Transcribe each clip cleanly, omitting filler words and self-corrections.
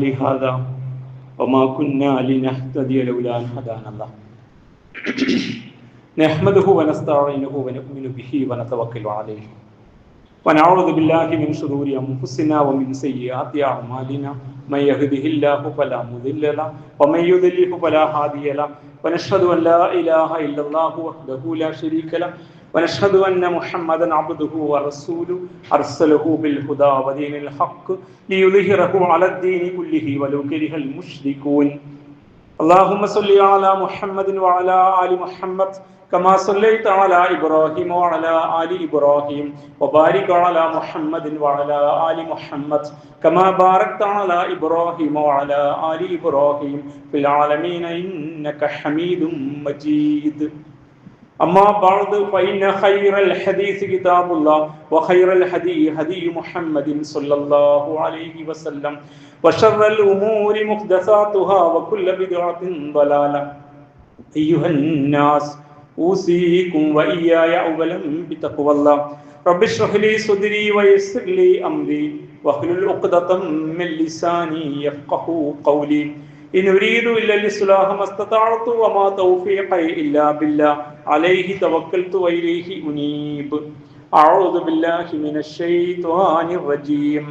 لهذا وما كنا لنهتدي لولا أن هدانا الله نحمده ونستعينه ونؤمن به ونتوكل عليه ونعوذ بالله من شرور أنفسنا ومن سيئات أعمالنا من يهده الله فلا مضل له ومن يضلل فلا هادي له ونشهد أن لا إله إلا الله وحده لا شريك له ونشهد أن محمدا عبده ورسوله أرسله بالهدى ودين الحق ليظهره على الدين كله ولو كره المشركون اللهم صل على محمد وعلى آل محمد كما صليت على إبراهيم وعلى آل إبراهيم وبارك على محمد وعلى آل محمد كما باركت على إبراهيم وعلى آل إبراهيم في العالمين إنك حميد مجيد أما بعد فإن خير الحديث كتاب الله وخير الهدي هدي محمد صلى الله عليه وسلم وشر الأمور محدثاتها وكل بدعة ضلالة أيها الناس أوصيكم وإياي أولا بتقوى الله رب اشرح لي صدري ويسر لي أمري واحلل عقدة من لساني يفقهوا قولي إن أريد إلا الإصلاح ما استطعت وما توفيقي إلا بالله عليه توكلت وإليه أنيب أعوذ بالله من الشيطان الرجيم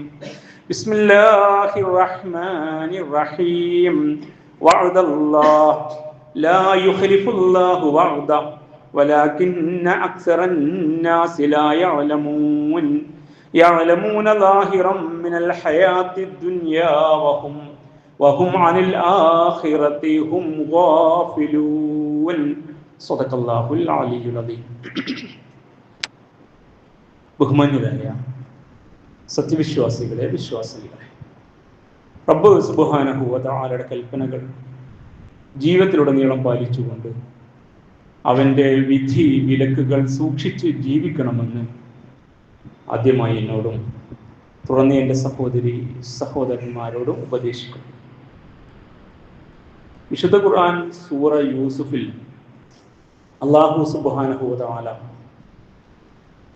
بسم الله الرحمن الرحيم وعد الله لا يخلف الله وعده ولكن أكثر الناس لا يعلمون ظاهرا من الحياة الدنيا وهم عن الآخرة هم غافلون صدق الله العلي العظيم. ബഹുമാന്യരായ സത്യവിശ്വാസികളെ, വിശ്വാസികളെ, റബ്ബ് സുബ്ഹാനഹു വ തആലയുടെ കൽപ്പനകൾ ജീവിതത്തിലുടനീളം പാലിച്ചുകൊണ്ട് അവൻ്റെ വിധി വിലക്കുകൾ സൂക്ഷിച്ച് ജീവിക്കണമെന്ന് ആദ്യമായി എന്നോടും തുടർന്ന് എൻ്റെ സഹോദരന്മാരോടും ഉപദേശിക്കുന്നു. വിശുദ്ധ ഖുർആൻ സൂറ യൂസുഫിൽ അല്ലാഹു സുബ്ഹാനഹു വ തആല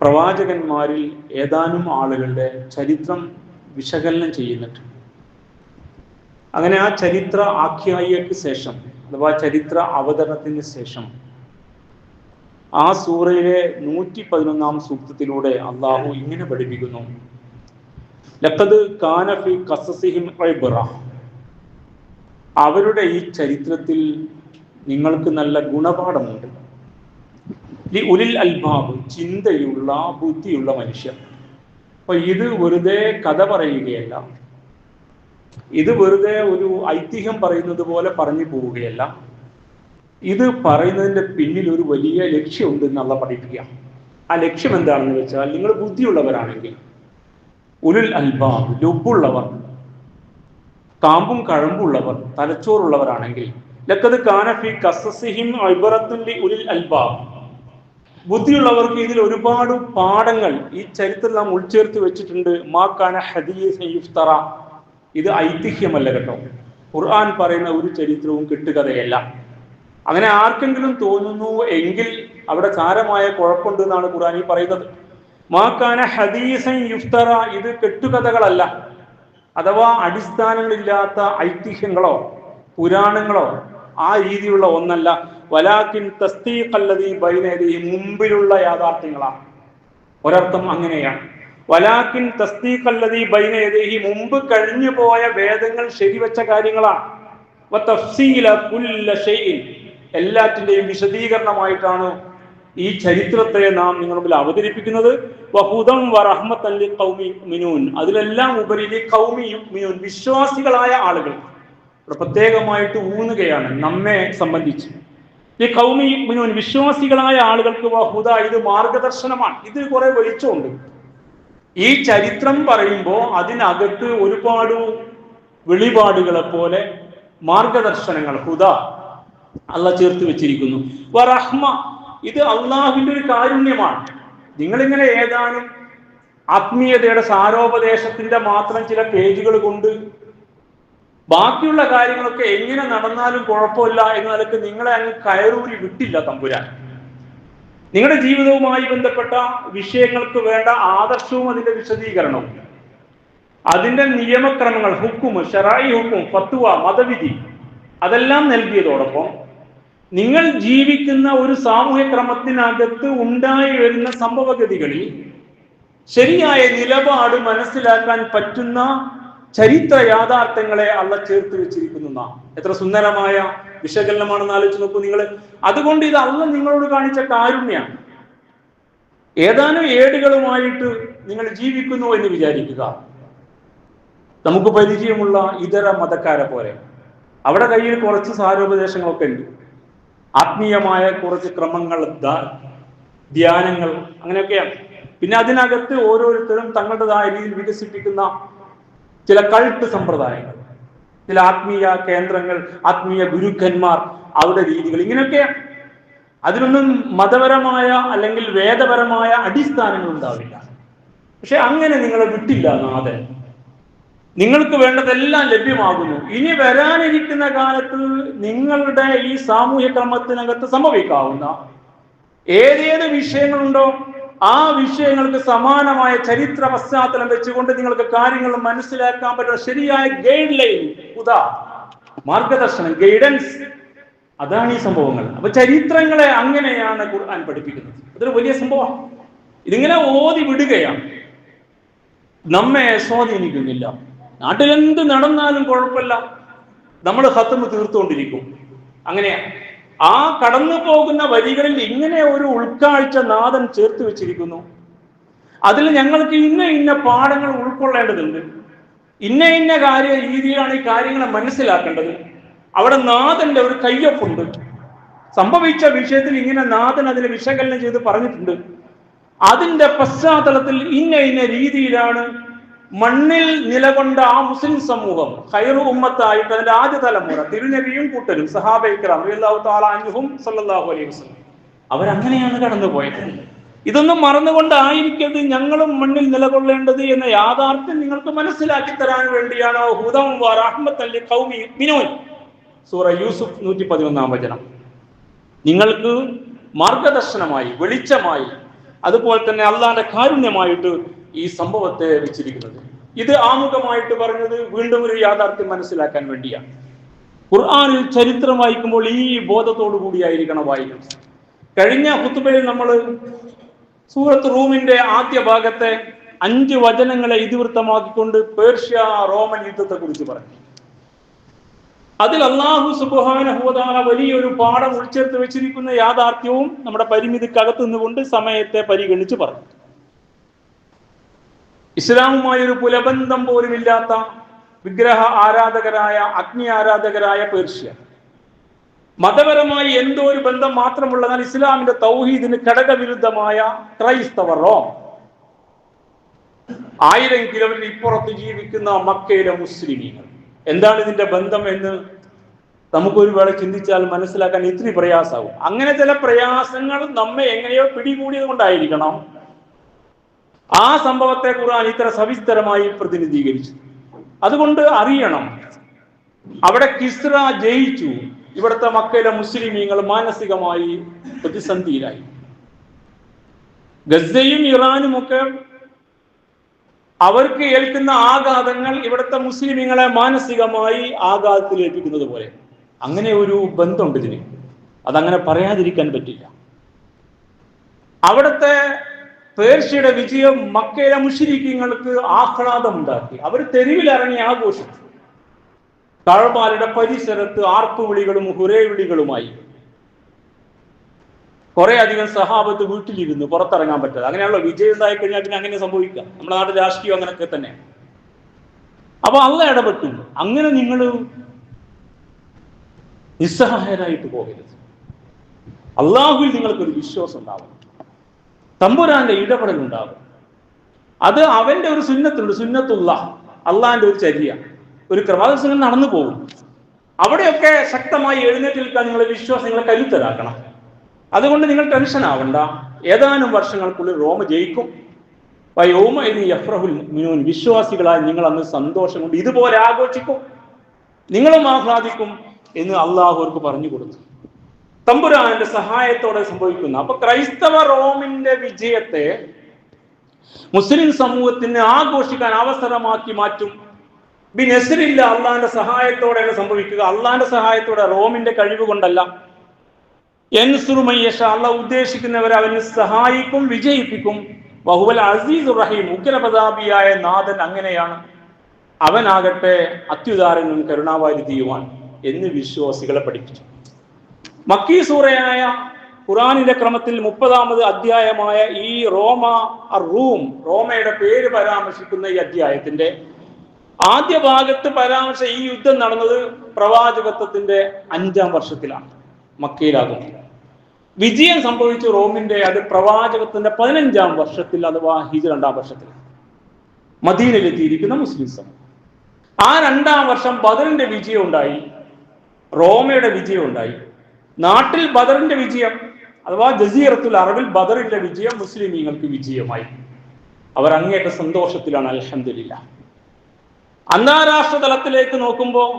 പ്രവാചകന്മാരിൽ ഏതാനും ആളുകളുടെ ചരിത്രം വിശകലനം ചെയ്യുന്നുണ്ട്. അങ്ങനെ ആ ചരിത്ര ആഖ്യായികൾക്ക് ശേഷം അഥവാ ചരിത്ര അവതരണത്തിന് ശേഷം ആ സൂറയിലെ 111 സൂക്തത്തിലൂടെ അള്ളാഹു ഇങ്ങനെ പഠിപ്പിക്കുന്നു: ലഖദ് കാന ഫീ ഖസസിഹിം ഇബ്റ, അവരുടെ ഈ ചരിത്രത്തിൽ നിങ്ങൾക്ക് നല്ല ഗുണപാഠമുണ്ട്. ലി ഉലിൽ അൽബാബ്, ചിന്തയുള്ള ബുദ്ധിയുള്ള മനുഷ്യർ. അപ്പൊ ഇത് വെറുതെ കഥ പറയുകയല്ല, ഇത് വെറുതെ ഒരു ഐതിഹ്യം പറയുന്നത് പോലെ പറഞ്ഞു പോവുകയല്ല. ഇത് പറയുന്നതിൻ്റെ പിന്നിൽ ഒരു വലിയ ലക്ഷ്യമുണ്ട് എന്നുള്ള പഠിപ്പിക്കുക. ആ ലക്ഷ്യം എന്താണെന്ന് വെച്ചാൽ, നിങ്ങൾ ബുദ്ധിയുള്ളവരാണെങ്കിൽ, ഉലുൽ അൽബാബ്, ലുബുള്ളവർ, കാമ്പും കഴമ്പുള്ളവർ, തലച്ചോറുള്ളവരാണെങ്കിൽ, ലഖദ് കാന ഫീ ഖസസിഹിം ഇബ്റത്തുൻ ലി ഉലിൽ അൽബാബ്, ബുദ്ധിയുള്ളവർക്ക് ഇതിൽ ഒരുപാട് പാഠങ്ങൾ ഈ ചരിത്രം നാം ഉൾച്ചേർത്ത് വെച്ചിട്ടുണ്ട്. മാ കാന ഹദീസൻ യുഫ്തറ, ഇത് ഐതിഹ്യമല്ല കേട്ടോ. ഖുർആൻ പറയുന്ന ഒരു ചരിത്രവും കെട്ടുകഥയല്ല. അങ്ങനെ ആർക്കെങ്കിലും തോന്നുന്നു എങ്കിൽ അവിടെ സാരമായ കുഴപ്പമുണ്ട് എന്നാണ് ഖുർആൻ ഈ പറയുന്നത്. മാ കാന ഹദീസൻ യുഫ്തറ, ഇത് കെട്ടുകഥകളല്ല, അഥവാ അടിസ്ഥാനങ്ങളില്ലാത്ത ഐതിഹ്യങ്ങളോ പുരാണങ്ങളോ ആ രീതിയിലുള്ള ഒന്നല്ല. വലാകിൻ തസ്ദീഖല്ലദീ ബൈന യദൈഹി, മുമ്പിലുള്ള യാഥാർത്ഥ്യങ്ങളാണ്. ഒരർത്ഥം അങ്ങനെയാണ്. വലാകിൻ തസ്ദീഖല്ലദീ ബൈന യദൈഹി, മുമ്പ് കഴിഞ്ഞു പോയ വേദങ്ങൾ ശരിവെച്ച കാര്യങ്ങളാണ്. വതഫ്സീല കുല്ല ഷൈഇൻ, എല്ലാറ്റിന്റെയും വിശദീകരണമായിട്ടാണ് ഈ ചരിത്രത്തെ നാം നിങ്ങളുടെ മുമ്പിൽ അവതരിപ്പിക്കുന്നത്. വഹുദൻ വറഹ്മത്തൻ ലിഖൗമി യുഅ്മിനൂൻ, അതിലെല്ലാം ഉപരി ലിഖൗമി യുഅ്മിനൂൻ, വിശ്വാസികളായ ആളുകൾ. പ്രത്യേകമായിട്ട് ഊന്നുകയാണ് നമ്മെ സംബന്ധിച്ച്. ലിഖൗമി യുഅ്മിനൂൻ, വിശ്വാസികളായ ആളുകൾക്ക് വഹുദ, ഇത് മാർഗദർശനമാണ്, ഇത് കുറെ വെളിച്ചമുണ്ട്. ഈ ചരിത്രം പറയുമ്പോൾ അതിനകത്ത് ഒരുപാട് വെളിപാടുകളെ പോലെ മാർഗദർശനങ്ങൾ, ഹുദ, അള്ളാഹ് ചേർത്ത് വെച്ചിരിക്കുന്നു. വറഹ്മ, ഇത് അള്ളാഹുവിന്റെ ഒരു കാരുണ്യമാണ്. നിങ്ങളിങ്ങനെ ഏതാനും ആത്മീയതയുടെ സാരോപദേശത്തിന്റെ മാത്രം ചില പേജുകൾ കൊണ്ട് ബാക്കിയുള്ള കാര്യങ്ങളൊക്കെ എങ്ങനെ നടന്നാലും കുഴപ്പമില്ല എന്ന നിലക്ക് നിങ്ങളെ അങ്ങ് കയറൂരി വിട്ടില്ല തമ്പുരാൻ. നിങ്ങളുടെ ജീവിതവുമായി ബന്ധപ്പെട്ട വിഷയങ്ങൾക്ക് വേണ്ട ആദർശവും അതിന്റെ വിശദീകരണവും അതിന്റെ നിയമക്രമങ്ങൾ, ഹുക്കും, ശറായി ഹുക്കും, ഫത്വ, മതവിധി അതെല്ലാം നൽകിയതോടൊപ്പം നിങ്ങൾ ജീവിക്കുന്ന ഒരു സാമൂഹ്യ ക്രമത്തിനകത്ത് ഉണ്ടായി വരുന്ന സംഭവഗതികളിൽ ശരിയായ നിലപാട് മനസ്സിലാക്കാൻ പറ്റുന്ന ചരിത്ര യാഥാർത്ഥ്യങ്ങളെ അള്ള ചേർത്ത് വെച്ചിരിക്കുന്നു. എത്ര സുന്ദരമായ വിശകലനമാണെന്ന് ആലോചിച്ച് നോക്കൂ നിങ്ങൾ. അതുകൊണ്ട് ഇത് അള്ള നിങ്ങളോട് കാണിച്ച കാരുണ്യാണ്. ഏതാനും ഏടുകളുമായിട്ട് നിങ്ങൾ ജീവിക്കുന്നു എന്ന് വിചാരിക്കുക. നമുക്ക് പരിചയമുള്ള ഇതര മതക്കാരെ പോലെ അവിടെ കയ്യിൽ കുറച്ച് സാരോപദേശങ്ങളൊക്കെ ഉണ്ട്, ആത്മീയമായ കുറച്ച് ക്രമങ്ങൾ, ധ്യാനങ്ങൾ, അങ്ങനെയൊക്കെയാണ്. പിന്നെ അതിനകത്ത് ഓരോരുത്തരും തങ്ങളുടേതായ രീതിയിൽ വികസിപ്പിക്കുന്ന ചില കൾട്ട് സമ്പ്രദായങ്ങൾ, ചില ആത്മീയ കേന്ദ്രങ്ങൾ, ആത്മീയ ഗുരുക്കന്മാർ, അവരുടെ രീതികൾ, ഇങ്ങനെയൊക്കെയാണ്. അതിനൊന്നും മതപരമായ അല്ലെങ്കിൽ വേദപരമായ അടിസ്ഥാനങ്ങൾ ഉണ്ടാവില്ല. പക്ഷെ അങ്ങനെ നിങ്ങളെ വിട്ടില്ല നാഥൻ. നിങ്ങൾക്ക് വേണ്ടതെല്ലാം ലഭ്യമാകുന്നു. ഇനി വരാനിരിക്കുന്ന കാലത്ത് നിങ്ങളുടെ ഈ സാമൂഹ്യ ക്രമത്തിനകത്ത് സംഭവിക്കാവുന്ന ഏതേത് വിഷയങ്ങളുണ്ടോ ആ വിഷയങ്ങൾക്ക് സമാനമായ ചരിത്ര പശ്ചാത്തലം വെച്ചുകൊണ്ട് നിങ്ങൾക്ക് കാര്യങ്ങൾ മനസ്സിലാക്കാൻ പറ്റുന്ന ശരിയായ ഗൈഡ് ലൈൻ, മാർഗദർശനം, ഗൈഡൻസ്, അതാണ് ഈ സംഭവങ്ങൾ. അപ്പൊ ചരിത്രങ്ങളെ അങ്ങനെയാണ് ഖുർആൻ പഠിപ്പിക്കുന്നത്. അതൊരു വലിയ സംഭവമാണ്. ഇതിങ്ങനെ ഓതി വിടുകയാണ്, നമ്മെ സ്വാധീനിക്കുന്നില്ല. നാട്ടിലെന്ത് നടന്നാലും കുഴപ്പമില്ല, നമ്മൾ ഖത്മ് തീർത്തുകൊണ്ടിരിക്കും. അങ്ങനെയാണ്. ആ കടന്നു പോകുന്ന വരികളിൽ ഇങ്ങനെ ഒരു ഉൾക്കാഴ്ച നാഥൻ ചേർത്ത് വെച്ചിരിക്കുന്നു. അതിൽ ഞങ്ങൾക്ക് ഇന്ന പാഠങ്ങൾ ഉൾക്കൊള്ളേണ്ടതുണ്ട്, ഇന്ന രീതിയിലാണ് ഈ കാര്യങ്ങളെ മനസ്സിലാക്കേണ്ടത്. അവിടെ നാഥന്റെ ഒരു കയ്യൊപ്പുണ്ട്. സംഭവിച്ച വിഷയത്തിൽ ഇങ്ങനെ നാഥൻ അതിനെ വിശകലനം ചെയ്ത് പറഞ്ഞിട്ടുണ്ട്. അതിന്റെ പശ്ചാത്തലത്തിൽ ഇന്ന രീതിയിലാണ് മണ്ണിൽ നിലകൊണ്ട ആ മുസ്ലിം സമൂഹം ഖൈറു ഉമ്മത്തായിട്ട് അതിന്റെ ആദ്യ തലമുറ, തിരുനബിയും കൂട്ടരും സഹാബയെ കിറാം റളിയല്ലാഹു തആല അൻഹും സല്ലല്ലാഹു അലൈഹി വസല്ലം, അവരങ്ങനെയാണ് കടന്നുപോയത്. ഇതൊന്നും മറന്നുകൊണ്ടായിരിക്കരുത് ഞങ്ങളും മണ്ണിൽ നിലകൊള്ളേണ്ടത് എന്ന യാഥാർത്ഥ്യം നിങ്ങൾക്ക് മനസ്സിലാക്കി തരാൻ വേണ്ടിയാണ് ഹുദം വ റഹ്മത്തൻ ലിഖൗമി യുഅ്മിനൂൻ, സൂറ യൂസുഫ് 111 വചനം. നിങ്ങൾക്ക് മാർഗദർശനമായി, വെളിച്ചമായി, അതുപോലെ തന്നെ അള്ളാന്റെ കാരുണ്യമായിട്ട് ഈ സംഭവത്തെ വെച്ചിരിക്കുന്നത്. ഇത് ആമുഖമായിട്ട് പറഞ്ഞത് വീണ്ടും ഒരു യാഥാർത്ഥ്യം മനസ്സിലാക്കാൻ വേണ്ടിയാണ്. ഖുർആനിൽ ചരിത്രം വായിക്കുമ്പോൾ ഈ ബോധത്തോടു കൂടിയായിരിക്കണം വായിക്കുന്നത്. കഴിഞ്ഞ ഖുത്ബയിൽ നമ്മൾ സൂറത്ത് റൂമിന്റെ ആദ്യ ഭാഗത്തെ 5 വചനങ്ങളെ ഇതിവൃത്തമാക്കിക്കൊണ്ട് പേർഷ്യ റോമൻ യുദ്ധത്തെ കുറിച്ച് പറഞ്ഞു. അതിൽ അല്ലാഹു സുബ്ഹാനഹു വ തആല വലിയൊരു പാഠം ഉൾച്ചേർത്ത് വെച്ചിരിക്കുന്ന യാഥാർത്ഥ്യവും നമ്മുടെ പരിമിതിക്കകത്ത് നിന്നുകൊണ്ട് സമയത്തെ പരിഗണിച്ച് പറഞ്ഞു. ഇസ്ലാമുമായൊരു പുലബന്ധം പോലും ഇല്ലാത്ത വിഗ്രഹ ആരാധകരായ, അഗ്നി ആരാധകരായ പേർഷ്യ, മതപരമായി എന്തോ ഒരു ബന്ധം മാത്രമുള്ളതാണ് ഇസ്ലാമിന്റെ തൗഹീദിന് ഘടകവിരുദ്ധമായ ക്രൈസ്തവർ റോം, 1000 കിലോമീറ്റർ ഇപ്പുറത്ത് ജീവിക്കുന്ന മക്കയിലെ മുസ്ലിമീങ്ങൾ. എന്താണ് ഇതിന്റെ ബന്ധം എന്ന് നമുക്കൊരു വേള ചിന്തിച്ചാൽ മനസ്സിലാക്കാൻ ഇത്തിരി പ്രയാസമാകും. അങ്ങനെ ചില പ്രയാസങ്ങൾ നമ്മെ എങ്ങനെയോ പിടികൂടിയത് കൊണ്ടായിരിക്കണം ആ സംഭവത്തെ ഖുർആൻ ഇത്ര സവിസ്തരമായി പ്രതിനിധീകരിച്ചു. അതുകൊണ്ട് അറിയണം, അവിടെ കിസ്ര ജയിച്ചു, ഇവിടുത്തെ മക്കയിലെ മുസ്ലിമീങ്ങൾ മാനസികമായി പ്രതിസന്ധിയിലായി. ഗസയും ഇറാനും ഒക്കെ അവർക്ക് ഏൽക്കുന്ന ആഘാതങ്ങൾ ഇവിടുത്തെ മുസ്ലിമീങ്ങളെ മാനസികമായി ആഘാതത്തിലേൽപ്പിക്കുന്നത് പോലെ. അങ്ങനെ ഒരു ബന്ധമുണ്ട് ഇതിന്, അതങ്ങനെ പറയാതിരിക്കാൻ പറ്റില്ല. അവിടുത്തെ പേർഷ്യയുടെ വിജയം മക്കയിലെ മുശ്രിക്കീങ്ങൾക്ക് ആഹ്ലാദം ഉണ്ടാക്കി. അവർ തെരുവിലിറങ്ങി ആഘോഷിച്ചു. കഅബയുടെ പരിസരത്ത് ആർപ്പുവിളികളും ഹുറേ വിളികളുമായി. കുറെ അധികം സഹാബത്ത് വീട്ടിലിരുന്നു, പുറത്തിറങ്ങാൻ പറ്റാതെ. അങ്ങനെയുള്ള വിജയം ഉണ്ടായി കഴിഞ്ഞാൽ പിന്നെ അങ്ങനെ സംഭവിക്കാം. നമ്മുടെ നാട്ടിൽ രാഷ്ട്രീയം അങ്ങനെയൊക്കെ തന്നെ. അപ്പൊ അള്ളാഹ് ഇടപെട്ടു. അങ്ങനെ നിങ്ങൾ നിസ്സഹായരായിട്ട് പോകരുത്. അള്ളാഹുവിൽ നിങ്ങൾക്കൊരു വിശ്വാസം ഉണ്ടാവും, തമ്പുരാന്റെ ഇടപെടൽ ഉണ്ടാകും. അത് അവന്റെ ഒരു സുന്നത്തുണ്ട്, സുന്നത്തുള്ള അള്ളാഹിന്റെ ഒരു ചര്യ, ഒരു ക്രമാനുസരണം നടന്നു പോകും. അവിടെയൊക്കെ ശക്തമായി എഴുന്നേറ്റ് നിൽക്കാൻ നിങ്ങളെ വിശ്വാസം നിങ്ങളെ കരുത്തരാക്കണം. അതുകൊണ്ട് നിങ്ങൾ ടെൻഷൻ ആവണ്ട. ഏതാനും വർഷങ്ങൾക്കുള്ളിൽ റോമ ജയിക്കും. വിശ്വാസികളായി നിങ്ങൾ അന്ന് സന്തോഷം കൊണ്ട് ഇതുപോലെ ആഘോഷിക്കും, നിങ്ങളും ആഹ്ലാദിക്കും എന്ന് അള്ളാഹു അവർക്ക് പറഞ്ഞു കൊടുത്തു. തമ്പുരാന്റെ സഹായത്തോടെ സംഭവിക്കുന്നു. അപ്പൊ ക്രൈസ്തവ റോമിന്റെ വിജയത്തെ മുസ്ലിം സമൂഹത്തിന് ആഘോഷിക്കാൻ അവസരമാക്കി മാറ്റും. ബിനസ്രില്ല, അള്ളാന്റെ സഹായത്തോടെയാണ് സംഭവിക്കുക. അള്ളാന്റെ സഹായത്തോടെ, റോമിന്റെ കഴിവ് കൊണ്ടല്ല. യൻസുറുമയ്യഷ, അള്ളാഹ് ഉദ്ദേശിക്കുന്നവരെ അവന് സഹായിക്കും, വിജയിപ്പിക്കും. വഹുവൽ അസീസുർ റഹീം, ഉഗ്രപ്രതാപിയായ നാഥൻ അങ്ങനെയാണ്. അവനാകട്ടെ അത്യുദാരനും കരുണാവാരിധിയുമാണ് എന്ന് വിശ്വാസികളെ പഠിപ്പിച്ചു. മക്കീ സൂറയായ ഖുറാനിന്റെ ക്രമത്തിൽ 30-ാമത് അധ്യായമായ ഈ റോമയുടെ പേര് പരാമർശിക്കുന്ന ഈ അധ്യായത്തിന്റെ ആദ്യ ഭാഗത്ത് ഈ യുദ്ധം നടന്നത് പ്രവാചകത്വത്തിന്റെ 5-ാം വർഷത്തിലാണ്, മക്കയിലാകുന്നത്. വിജയം സംഭവിച്ചു റോമിന്റെ അത് പ്രവാചകത്തിന്റെ 15-ാം വർഷത്തിൽ, അഥവാ ഹിജ്റ 2-ാം വർഷത്തിൽ മദീനയിലെത്തിയിരിക്കുന്ന മുസ്ലിം സമൂഹം. ആ 2-ാം വർഷം ബദറിന്റെ വിജയം ഉണ്ടായി, റോമയുടെ വിജയം ഉണ്ടായി. നാട്ടിൽ ബദറിന്റെ വിജയം, അഥവാ ജസീറത്തുൽ അറബിൽ ബദറിന്റെ വിജയം മുസ്ലിമീങ്ങൾക്ക് വിജയമായി. അവർ അങ്ങേയറ്റ സന്തോഷത്തിലാണ്, അൽഹംദുലില്ലാഹ്. അന്താരാഷ്ട്ര തലത്തിലേക്ക് നോക്കുമ്പോൾ,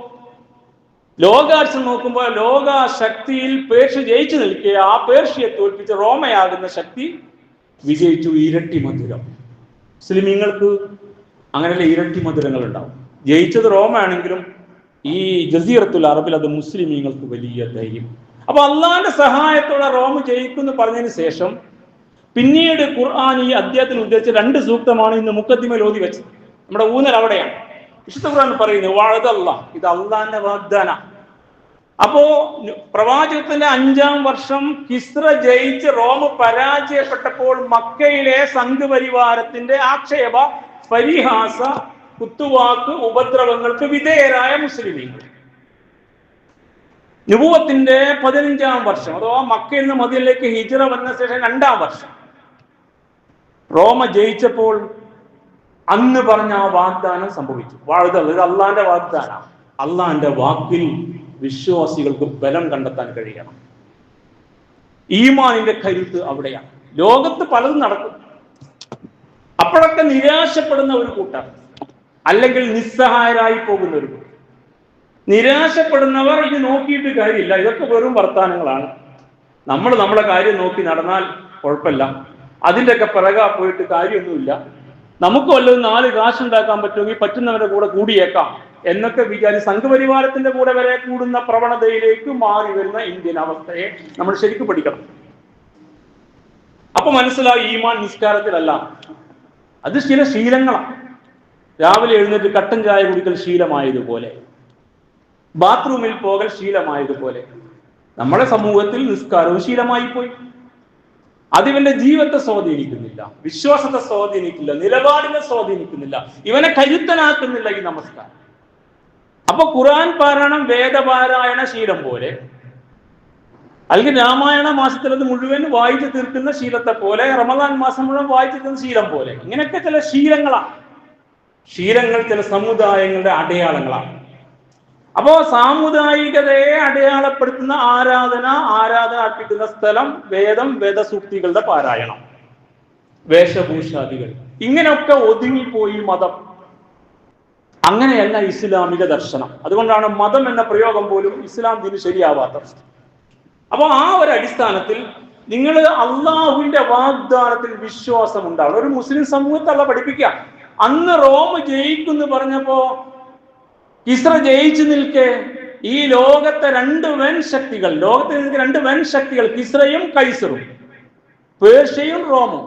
ലോകാർഷം നോക്കുമ്പോൾ, ലോക ശക്തിയിൽ പേർഷ്യ ജയിച്ചു നിൽക്കുക. ആ പേർഷ്യയെ തോൽപ്പിച്ച് റോമയാകുന്ന ശക്തി വിജയിച്ചു. ഇരട്ടി മധുരം മുസ്ലിമീങ്ങൾക്ക്. അങ്ങനെയുള്ള ഇരട്ടി മധുരങ്ങൾ ഉണ്ടാവും. ജയിച്ചത് റോമയാണെങ്കിലും ഈ ജസീറത്തുൽ അറബിൽ അത് മുസ്ലിമീങ്ങൾക്ക് വലിയ ധൈര്യം. അപ്പൊ അള്ളാന്റെ സഹായത്തോടെ റോം ജയിക്കുമെന്ന് പറഞ്ഞതിന് ശേഷം പിന്നീട് ഖുർആൻ ഈ അധ്യായത്തിൽ ഉദ്ദേശിച്ച 2 സൂക്തമാണ് ഇന്ന് മുഖദ്ദിമയിൽ ഓതി വെച്ചത്. നമ്മുടെ ഊന്നൽ അവിടെയാണ്. വിശുദ്ധ ഖുർആൻ പറയുന്നത് വഅദല്ല, ഇത് അള്ളാന്റെ വാഗ്ദാന. അപ്പോ പ്രവാചകത്തിന്റെ 5-ാം വർഷം കിസ്ര ജയിച്ച് റോം പരാജയപ്പെട്ടപ്പോൾ മക്കയിലെ സംഘപരിവാരത്തിന്റെ ആക്ഷേപ, പരിഹാസ, കുത്തുവാക്ക്, ഉപദ്രവങ്ങൾക്ക് വിധേയരായ മുസ്ലിമീങ്ങൾ നുബുവത്തിന്റെ 15-ാം വർഷം, അഥവാ മക്കയിൽ നിന്ന് മദീനയിലേക്ക് ഹിജ്റ വന്ന ശേഷം 2-ാം വർഷം റോമ ജയിച്ചപ്പോൾ അന്ന് പറഞ്ഞ ആ വാഗ്ദാനം സംഭവിച്ചു. ഇത് അള്ളാന്റെ വാഗ്ദാനം. അള്ളാന്റെ വാക്കിൽ വിശ്വാസികൾക്ക് ബലം കണ്ടെത്താൻ കഴിയണം. ഈമാനിന്റെ കരുത്ത് അവിടെയാണ്. ലോകത്ത് പലതും നടക്കും. അപ്പോഴൊക്കെ നിരാശപ്പെടുന്ന ഒരു കൂട്ടർ, അല്ലെങ്കിൽ നിസ്സഹായരായി പോകുന്ന ഒരു കൂട്ടർ. നിരാശപ്പെടുന്നവർ ഇത് നോക്കിയിട്ട് കാര്യമില്ല, ഇതൊക്കെ വെറും വർത്താനങ്ങളാണ്, നമ്മൾ നമ്മളെ കാര്യം നോക്കി നടന്നാൽ കുഴപ്പമില്ല, അതിൻ്റെയൊക്കെ പിറകെ പോയിട്ട് കാര്യമൊന്നുമില്ല, നമുക്ക് വല്ലതും 4 കാശുണ്ടാക്കാൻ പറ്റുമെങ്കിൽ പറ്റുന്നവരുടെ കൂടെ കൂടിയേക്കാം എന്നൊക്കെ വിചാരിച്ച് സംഘപരിവാരത്തിന്റെ കൂടെ വരെ കൂടുന്ന പ്രവണതയിലേക്ക് മാറി വരുന്ന ഇന്ത്യൻ അവസ്ഥയെ നമ്മൾ ശരിക്കും പഠിക്കണം. അപ്പൊ മനസ്സിലാവും ഈമാൻ നിസ്കാരത്തിലല്ല, അത് ചില ശീലങ്ങളാണ്. രാവിലെ എഴുന്നേറ്റ് കട്ടൻ ചായ കുടിക്കൽ ശീലമായതുപോലെ, ബാത്റൂമിൽ പോകൽ ശീലമായതുപോലെ നമ്മുടെ സമൂഹത്തിൽ നിസ്കാരവും ശീലമായി പോയി. അതിവന്റെ ജീവിതത്തെ സ്വാധീനിക്കുന്നില്ല, വിശ്വാസത്തെ സ്വാധീനിക്കില്ല, നിലപാടിനെ സ്വാധീനിക്കുന്നില്ല, ഇവനെ കരുത്തനാക്കുന്നില്ല ഈ നമസ്കാരം. അപ്പൊ ഖുർആൻ പാരായണം വേദപാരായണ ശീലം പോലെ, അല്ലെങ്കിൽ രാമായണ മാസത്തിൽ അത് മുഴുവൻ വായിച്ചു തീർക്കുന്ന ശീലത്തെ പോലെ, റമദാൻ മാസം മുഴുവൻ വായിച്ചു തീർക്കുന്ന ശീലം പോലെ, ഇങ്ങനെയൊക്കെ ചില ശീലങ്ങളാണ്. ശീലങ്ങൾ ചില സമുദായങ്ങളുടെ അടയാളങ്ങളാണ്. അപ്പോ സാമുദായികതയെ അടയാളപ്പെടുത്തുന്ന ആരാധന അർപ്പിക്കുന്ന സ്ഥലം, വേദം, വേദസൂക്തികളുടെ പാരായണം, വേഷഭൂഷാദികൾ, ഇങ്ങനെയൊക്കെ ഒതുങ്ങിപ്പോയി മതം. അങ്ങനെയല്ല ഇസ്ലാമിക ദർശനം. അതുകൊണ്ടാണ് മതം എന്ന പ്രയോഗം പോലും ഇസ്ലാം ദീന് ശരിയാവാത്തത്. അപ്പൊ ആ ഒരു അടിസ്ഥാനത്തിൽ നിങ്ങൾ അള്ളാഹുവിന്റെ വാഗ്ദാനത്തിൽ വിശ്വാസം ഉണ്ടാവണം. ഒരു മുസ്ലിം സമൂഹത്തെ അല്ല പഠിപ്പിക്കുക. അന്ന് റോം ജയിക്കുന്നു പറഞ്ഞപ്പോ കിസ്ര ജയിച്ചു നിൽക്കെ ഈ ലോകത്തെ 2 വൻ ശക്തികൾ, ലോകത്തിൽ നിൽക്കുന്ന 2 വൻ ശക്തികൾ, കിസ്രയും കൈസറും, പേർഷ്യയും റോമും,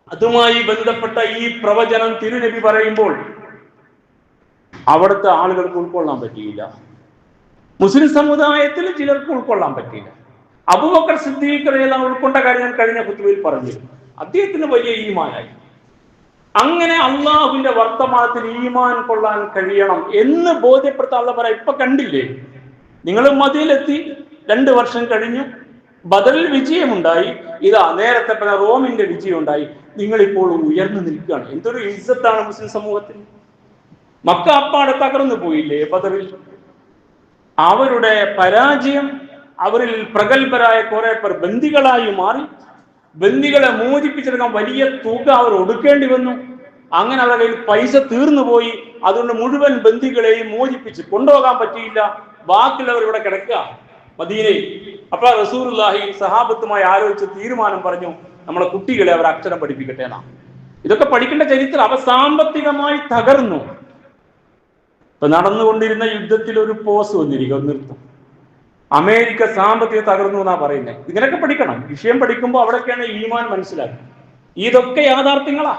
അതുമായി ബന്ധപ്പെട്ട ഈ പ്രവചനം തിരുനബി പറയുമ്പോൾ അവിടുത്തെ ആളുകൾക്ക് ഉൾക്കൊള്ളാൻ പറ്റിയില്ല. മുസ്ലിം സമുദായത്തിൽ ചിലർക്ക് ഉൾക്കൊള്ളാൻ പറ്റിയില്ല. അബൂബക്കർ സിദ്ദീഖ് റളിയല്ലാഹു ഉൾക്കൊണ്ട കാര്യം ഞാൻ കഴിഞ്ഞ ഖുതുബയിൽ പറഞ്ഞിരുന്നു. അദ്ദേഹത്തിന് വലിയ ഈമാനായി. അങ്ങനെ അള്ളാഹുവിന്റെ വർത്തമാനത്തിൽ ഈമാൻ കൊള്ളാൻ കഴിയണം എന്ന് ബോധ്യപ്പെടുത്താൻ അള്ളാഹ് പറയാം. ഇപ്പൊ കണ്ടില്ലേ, നിങ്ങൾ മദീനയിലെത്തി, 2 വർഷം കഴിഞ്ഞു, ബദറിൽ വിജയമുണ്ടായി, ഇതാ നേരത്തെ റോമിന്റെ വിജയം ഉണ്ടായി, നിങ്ങളിപ്പോൾ ഉയർന്നു നിൽക്കുകയാണ്. എന്തൊരു ഇസ്സത്താണ് മുസ്ലിം സമൂഹത്തിന്. മക്ക അപ്പാടെ തകർന്നു പോയില്ലേ ബദറിൽ? അവരുടെ പരാജയം, അവരിൽ പ്രഗത്ഭരായ കുറെ പേർ ബന്ദികളായി മാറി. ബന്ദികളെ മോചിപ്പിച്ചെടുക്കാൻ വലിയ തുക അവർ ഒടുക്കേണ്ടി വന്നു. അങ്ങനെ അവരുടെ കയ്യിൽ പൈസ തീർന്നു പോയി. അതുകൊണ്ട് മുഴുവൻ ബന്ദികളെയും മോചിപ്പിച്ച് കൊണ്ടുപോകാൻ പറ്റിയില്ല. ബാക്കിയുള്ളവർ ഇവിടെ കിടക്കുക മദീനയിൽ. അപ്പോൾ റസൂലുള്ളാഹി സഹാബത്തുമായി ആലോചിച്ച് തീരുമാനം പറഞ്ഞു, നമ്മളെ കുട്ടികളെ അവർ അക്ഷരം പഠിപ്പിക്കട്ടെ എന്നാ. ഇതൊക്കെ പഠിക്കേണ്ട ചരിത്രം. അവ സാമ്പത്തികമായി തകർന്നു. ഇപ്പൊ നടന്നുകൊണ്ടിരുന്ന യുദ്ധത്തിൽ ഒരു പോസ് വന്നിരിക്കും, നിർത്തും. അമേരിക്ക സാമ്പത്തിക തകർന്നു എന്നാ പറയുന്നത്. ഇതിനൊക്കെ പഠിക്കണം. വിഷയം പഠിക്കുമ്പോൾ അവിടെയൊക്കെയാണ് ഈമാൻ മനസ്സിലാക്കുക. ഇതൊക്കെ യാഥാർത്ഥ്യങ്ങളാ.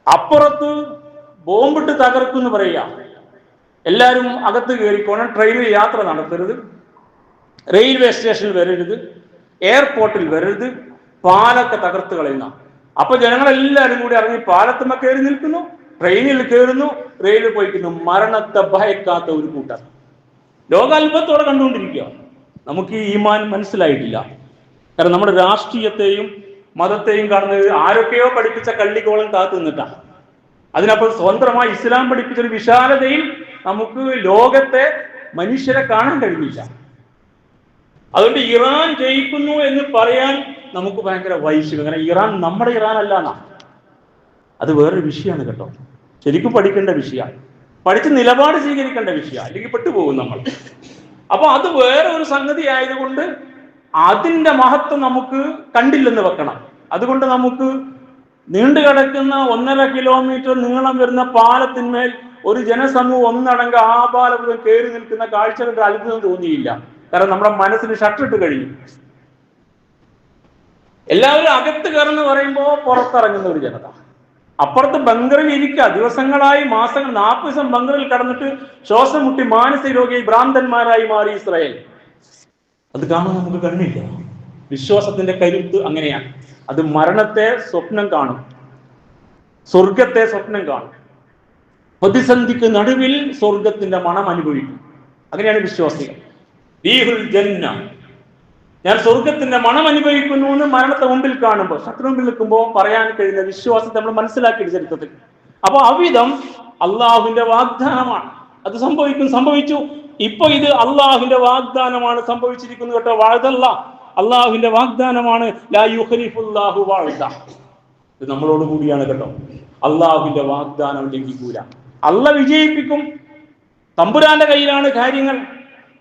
അപ്പുറത്ത് ബോംബിട്ട് തകർക്കുമെന്ന് പറയാ. എല്ലാവരും അകത്ത് കയറിക്കോണം, ട്രെയിനിൽ യാത്ര നടത്തരുത്, റെയിൽവേ സ്റ്റേഷനിൽ വരരുത്, എയർപോർട്ടിൽ വരരുത്, പാലൊക്കെ തകർത്ത് കളയുന്ന. അപ്പൊ ജനങ്ങളെല്ലാവരും കൂടി ഇറങ്ങി പാലത്തുമ്മ കയറി നിൽക്കുന്നു, ട്രെയിനിൽ കയറുന്നു, റെയിലിൽ പോയിക്കുന്നു. മരണത്തെ ഭയക്കാത്ത ഒരു കൂട്ടർ ലോകാത്ഭുതത്തോടെ കണ്ടുകൊണ്ടിരിക്കുക. നമുക്ക് ഈ ഈമാൻ മനസ്സിലായിട്ടില്ല. കാരണം നമ്മുടെ രാഷ്ട്രീയത്തെയും മതത്തെയും കാണുന്നത് ആരൊക്കെയോ പഠിപ്പിച്ച കള്ളിക്കോളം കാത്തു നിന്നിട്ടാ. അതിനപ്പോൾ സ്വതന്ത്രമായി ഇസ്ലാം പഠിപ്പിച്ചൊരു വിശാലതയിൽ നമുക്ക് ലോകത്തെ മനുഷ്യരെ കാണാൻ കഴിഞ്ഞില്ല. അതുകൊണ്ട് ഇറാൻ ജയിക്കുന്നു എന്ന് പറയാൻ നമുക്ക് ഭയങ്കര വൈശ്യം. കാരണം ഇറാൻ നമ്മുടെ ഇറാൻ അല്ല എന്നാ. അത് വേറൊരു വിഷയമാണ് കേട്ടോ. ശരിക്കും പഠിക്കേണ്ട വിഷയമാണ്, പഠിച്ച് നിലപാട് സ്വീകരിക്കേണ്ട വിഷയമാണ്, അല്ലെങ്കിൽ പെട്ടുപോകും നമ്മൾ. അപ്പൊ അത് വേറെ ഒരു സംഗതി ആയതുകൊണ്ട് അതിന്റെ മഹത്വം നമുക്ക് കണ്ടില്ലെന്ന് വെക്കണം. അതുകൊണ്ട് നമുക്ക് നീണ്ടു കിടക്കുന്ന 1.5 കിലോമീറ്റർ നീളം വരുന്ന പാലത്തിന്മേൽ ഒരു ജനസമൂഹം ഒന്നടങ്ക ആ പാലത്തിൽ കയറി നിൽക്കുന്ന കാഴ്ച കണ്ട് അത്ഭുതം തോന്നിയില്ല. കാരണം നമ്മുടെ മനസ്സിന് ഷട്ടിട്ട് കഴിയും. എല്ലാവരും അകത്ത് കയറുന്ന പറയുമ്പോൾ പുറത്തിറങ്ങുന്ന ഒരു ജനത. അപ്പുറത്ത് ബങ്കറിൽ ഇരിക്കുക, ദിവസങ്ങളായി, മാസങ്ങൾ, 40 ദിവസം ബങ്കറിൽ കടന്നിട്ട് ശ്വാസം മുട്ടി മാനസിക രോഗിയായി ഭ്രാന്തന്മാരായി മാറി ഇസ്രായേൽ. അത് കാണാൻ നമുക്ക് കണ്ണില്ല. വിശ്വാസത്തിന്റെ കരുത്ത് അങ്ങനെയാണ്. അത് മരണത്തെ സ്വപ്നം കാണും, സ്വർഗത്തെ സ്വപ്നം കാണും, പ്രതിസന്ധിക്ക് നടുവിൽ സ്വർഗത്തിന്റെ മണം അനുഭവിക്കും. അങ്ങനെയാണ് വിശ്വാസികൾ. ബീഹുൽ ജന്ന, ഞാൻ സ്വർഗത്തിന്റെ മണം അനുഭവിക്കുന്നു എന്ന് മരണത്തെ മുമ്പിൽ കാണുമ്പോൾ, ശത്രു മുമ്പിൽ നിൽക്കുമ്പോൾ പറയാൻ കഴിയുന്ന വിശ്വാസത്തെ നമ്മൾ മനസ്സിലാക്കിയിട്ട് ചരിത്രത്തിൽ. അപ്പൊ അവിധം അള്ളാഹുവിന്റെ വാഗ്ദാനമാണ്. അത് സംഭവിച്ചു. ഇപ്പൊ ഇത് അള്ളാഹുവിന്റെ വാഗ്ദാനമാണ് സംഭവിച്ചിരിക്കുന്നത് കേട്ടോ. വാഴ്തല്ല, അള്ളാഹുവിന്റെ വാഗ്ദാനമാണ്. ലാ യുഖ്ലിഫുല്ലാഹു വഅദ. ഇത് നമ്മളോട് കൂടിയാണ് കേട്ടോ. അള്ളാഹുവിന്റെ വാഗ്ദാനം ലംഘിക്കൂല. അള്ളാഹ് വിജയിപ്പിക്കും. തമ്പുരാന്റെ കയ്യിലാണ് കാര്യങ്ങൾ.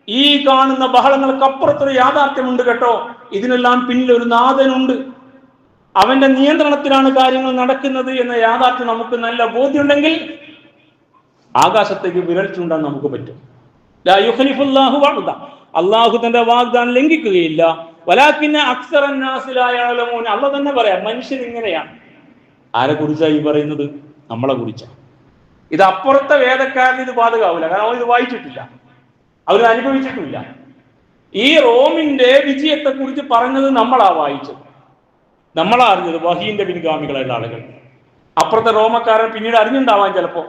ഈ കാണുന്ന ബഹളങ്ങൾക്ക് അപ്പുറത്തൊരു യാഥാർത്ഥ്യമുണ്ട് കേട്ടോ. ഇതിനെല്ലാം പിന്നിൽ ഒരു നാഥനുണ്ട്. അവന്റെ നിയന്ത്രണത്തിലാണ് കാര്യങ്ങൾ നടക്കുന്നത് എന്ന യാഥാർത്ഥ്യം നമുക്ക് നല്ല ബോധ്യമുണ്ടെങ്കിൽ ആകാശത്തേക്ക് വിരൽ ചൂണ്ടാൻ നമുക്ക് പറ്റും. ലാ യുഖ്ലിഫുല്ലാഹു വഅദ. അള്ളാഹു തന്റെ വാഗ്ദാനം ലംഘിക്കുകയില്ല. വലാകിന്ന അക്സറൻ നാസി ലാ യഅലമൂൻ. അള്ളാഹ് തന്നെ പറയാം, മനുഷ്യൻ ഇങ്ങനെയാണ്. ആരെ കുറിച്ചാണ് ഈ പറയുന്നത്? നമ്മളെ കുറിച്ചാണ്. ഇത് അപ്പുറത്തെ വേദക്കാരന് ഇത് ബാധകാവില്ല. കാരണം അവൻ ഇത് വായിച്ചിട്ടില്ല, അവർ അനുഭവിച്ചിട്ടില്ല. ഈ റോമിന്റെ വിജയത്തെ കുറിച്ച് പറഞ്ഞത് നമ്മളാ വായിച്ചത്, നമ്മളാ അറിഞ്ഞത്, വഹീന്റെ പിൻഗാമികളായിട്ടുള്ള ആളുകൾ. അപ്പുറത്തെ റോമക്കാരൻ പിന്നീട് അറിഞ്ഞിട്ടുണ്ടാവാൻ ചിലപ്പോ.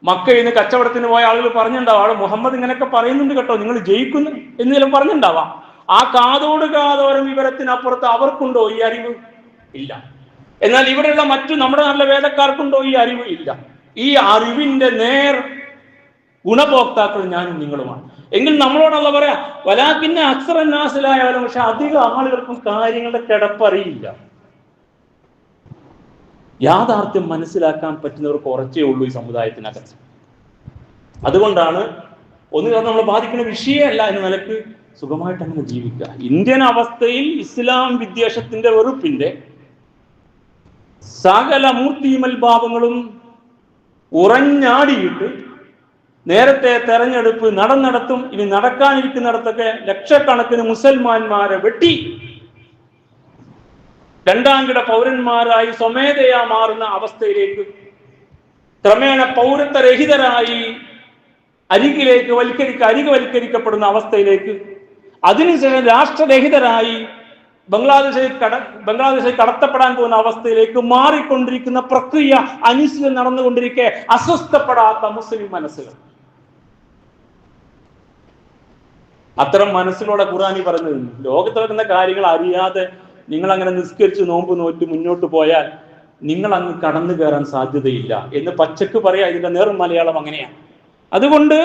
മക്കയിൽ നിന്ന് കച്ചവടത്തിന് പോയ ആളുകൾ പറഞ്ഞിട്ടുണ്ടാവും, ആള് മുഹമ്മദ് ഇങ്ങനെയൊക്കെ പറയുന്നുണ്ട് കേട്ടോ, നിങ്ങൾ ജയിക്കുന്നു എന്ന് ചിലപ്പോൾ പറഞ്ഞിട്ടുണ്ടാവാം. ആ കാതോട് കാതോരം വിവരത്തിനപ്പുറത്ത് അവർക്കുണ്ടോ ഈ അറിവ്? ഇല്ല. എന്നാൽ ഇവിടെയുള്ള മറ്റു നമ്മുടെ നല്ല വേദക്കാർക്കുണ്ടോ ഈ അറിവ്? ഇല്ല. ഈ അറിവിന്റെ നേർ ഗുണഭോക്താക്കൾ ഞാനും നിങ്ങളുമാണ്. എങ്കിൽ നമ്മളോടുള്ള പറയാ, വലാകിന്ന അക്സറൻ നാസി ലാ യഅലമൂൻ. പക്ഷെ അധികം ആളുകൾക്കും കാര്യങ്ങളുടെ കിടപ്പറിയില്ല. യാഥാർത്ഥ്യം മനസ്സിലാക്കാൻ പറ്റുന്നവർ കുറച്ചേ ഉള്ളൂ ഈ സമുദായത്തിനകത്ത്. അതുകൊണ്ടാണ് നമ്മൾ ബാധിക്കുന്ന വിഷയമല്ല എന്ന നിലക്ക് സുഖമായിട്ട് അങ്ങനെ ജീവിക്കുക. ഇന്ത്യൻ അവസ്ഥയിൽ ഇസ്ലാം വിദ്വേഷത്തിന്റെ വെറുപ്പിന്റെ സകല മൂർത്തിമൽ ഭാവങ്ങളും ഉറഞ്ഞാടിയിട്ട് നേരത്തെ തെരഞ്ഞെടുപ്പ് നടത്തും. ഇനി നടക്കാനിരിക്കുന്നിടത്തൊക്കെ ലക്ഷക്കണക്കിന് മുസൽമാന്മാരെ വെട്ടി രണ്ടാംകിട പൗരന്മാരായി സ്വമേധയാ മാറുന്ന അവസ്ഥയിലേക്ക്, ക്രമേണ പൗരത്വരഹിതരായി അരികവൽക്കരിക്കപ്പെടുന്ന അവസ്ഥയിലേക്ക്, അതിനുശേഷം രാഷ്ട്രരഹിതരായി ബംഗ്ലാദേശിൽ കടത്തപ്പെടാൻ പോകുന്ന അവസ്ഥയിലേക്ക് മാറിക്കൊണ്ടിരിക്കുന്ന പ്രക്രിയ അനുസരിച്ച് നടന്നുകൊണ്ടിരിക്കെ അസ്വസ്ഥപ്പെടാത്ത മുസ്ലിം മനസ്സുകൾ. അത്തരം മനസ്സിലൂടെ ഖുർആനി പറഞ്ഞത്, ലോകത്ത് നടക്കുന്ന കാര്യങ്ങൾ അറിയാതെ നിങ്ങൾ അങ്ങനെ നിസ്കരിച്ച് നോമ്പ് നോറ്റ് മുന്നോട്ട് പോയാൽ നിങ്ങൾ അങ്ങ് കടന്നു കയറാൻ സാധ്യതയില്ല എന്ന് പച്ചക്ക് പറയാ. ഇതിന്റെ നേർ മലയാളം അങ്ങനെയാണ്. അതുകൊണ്ട്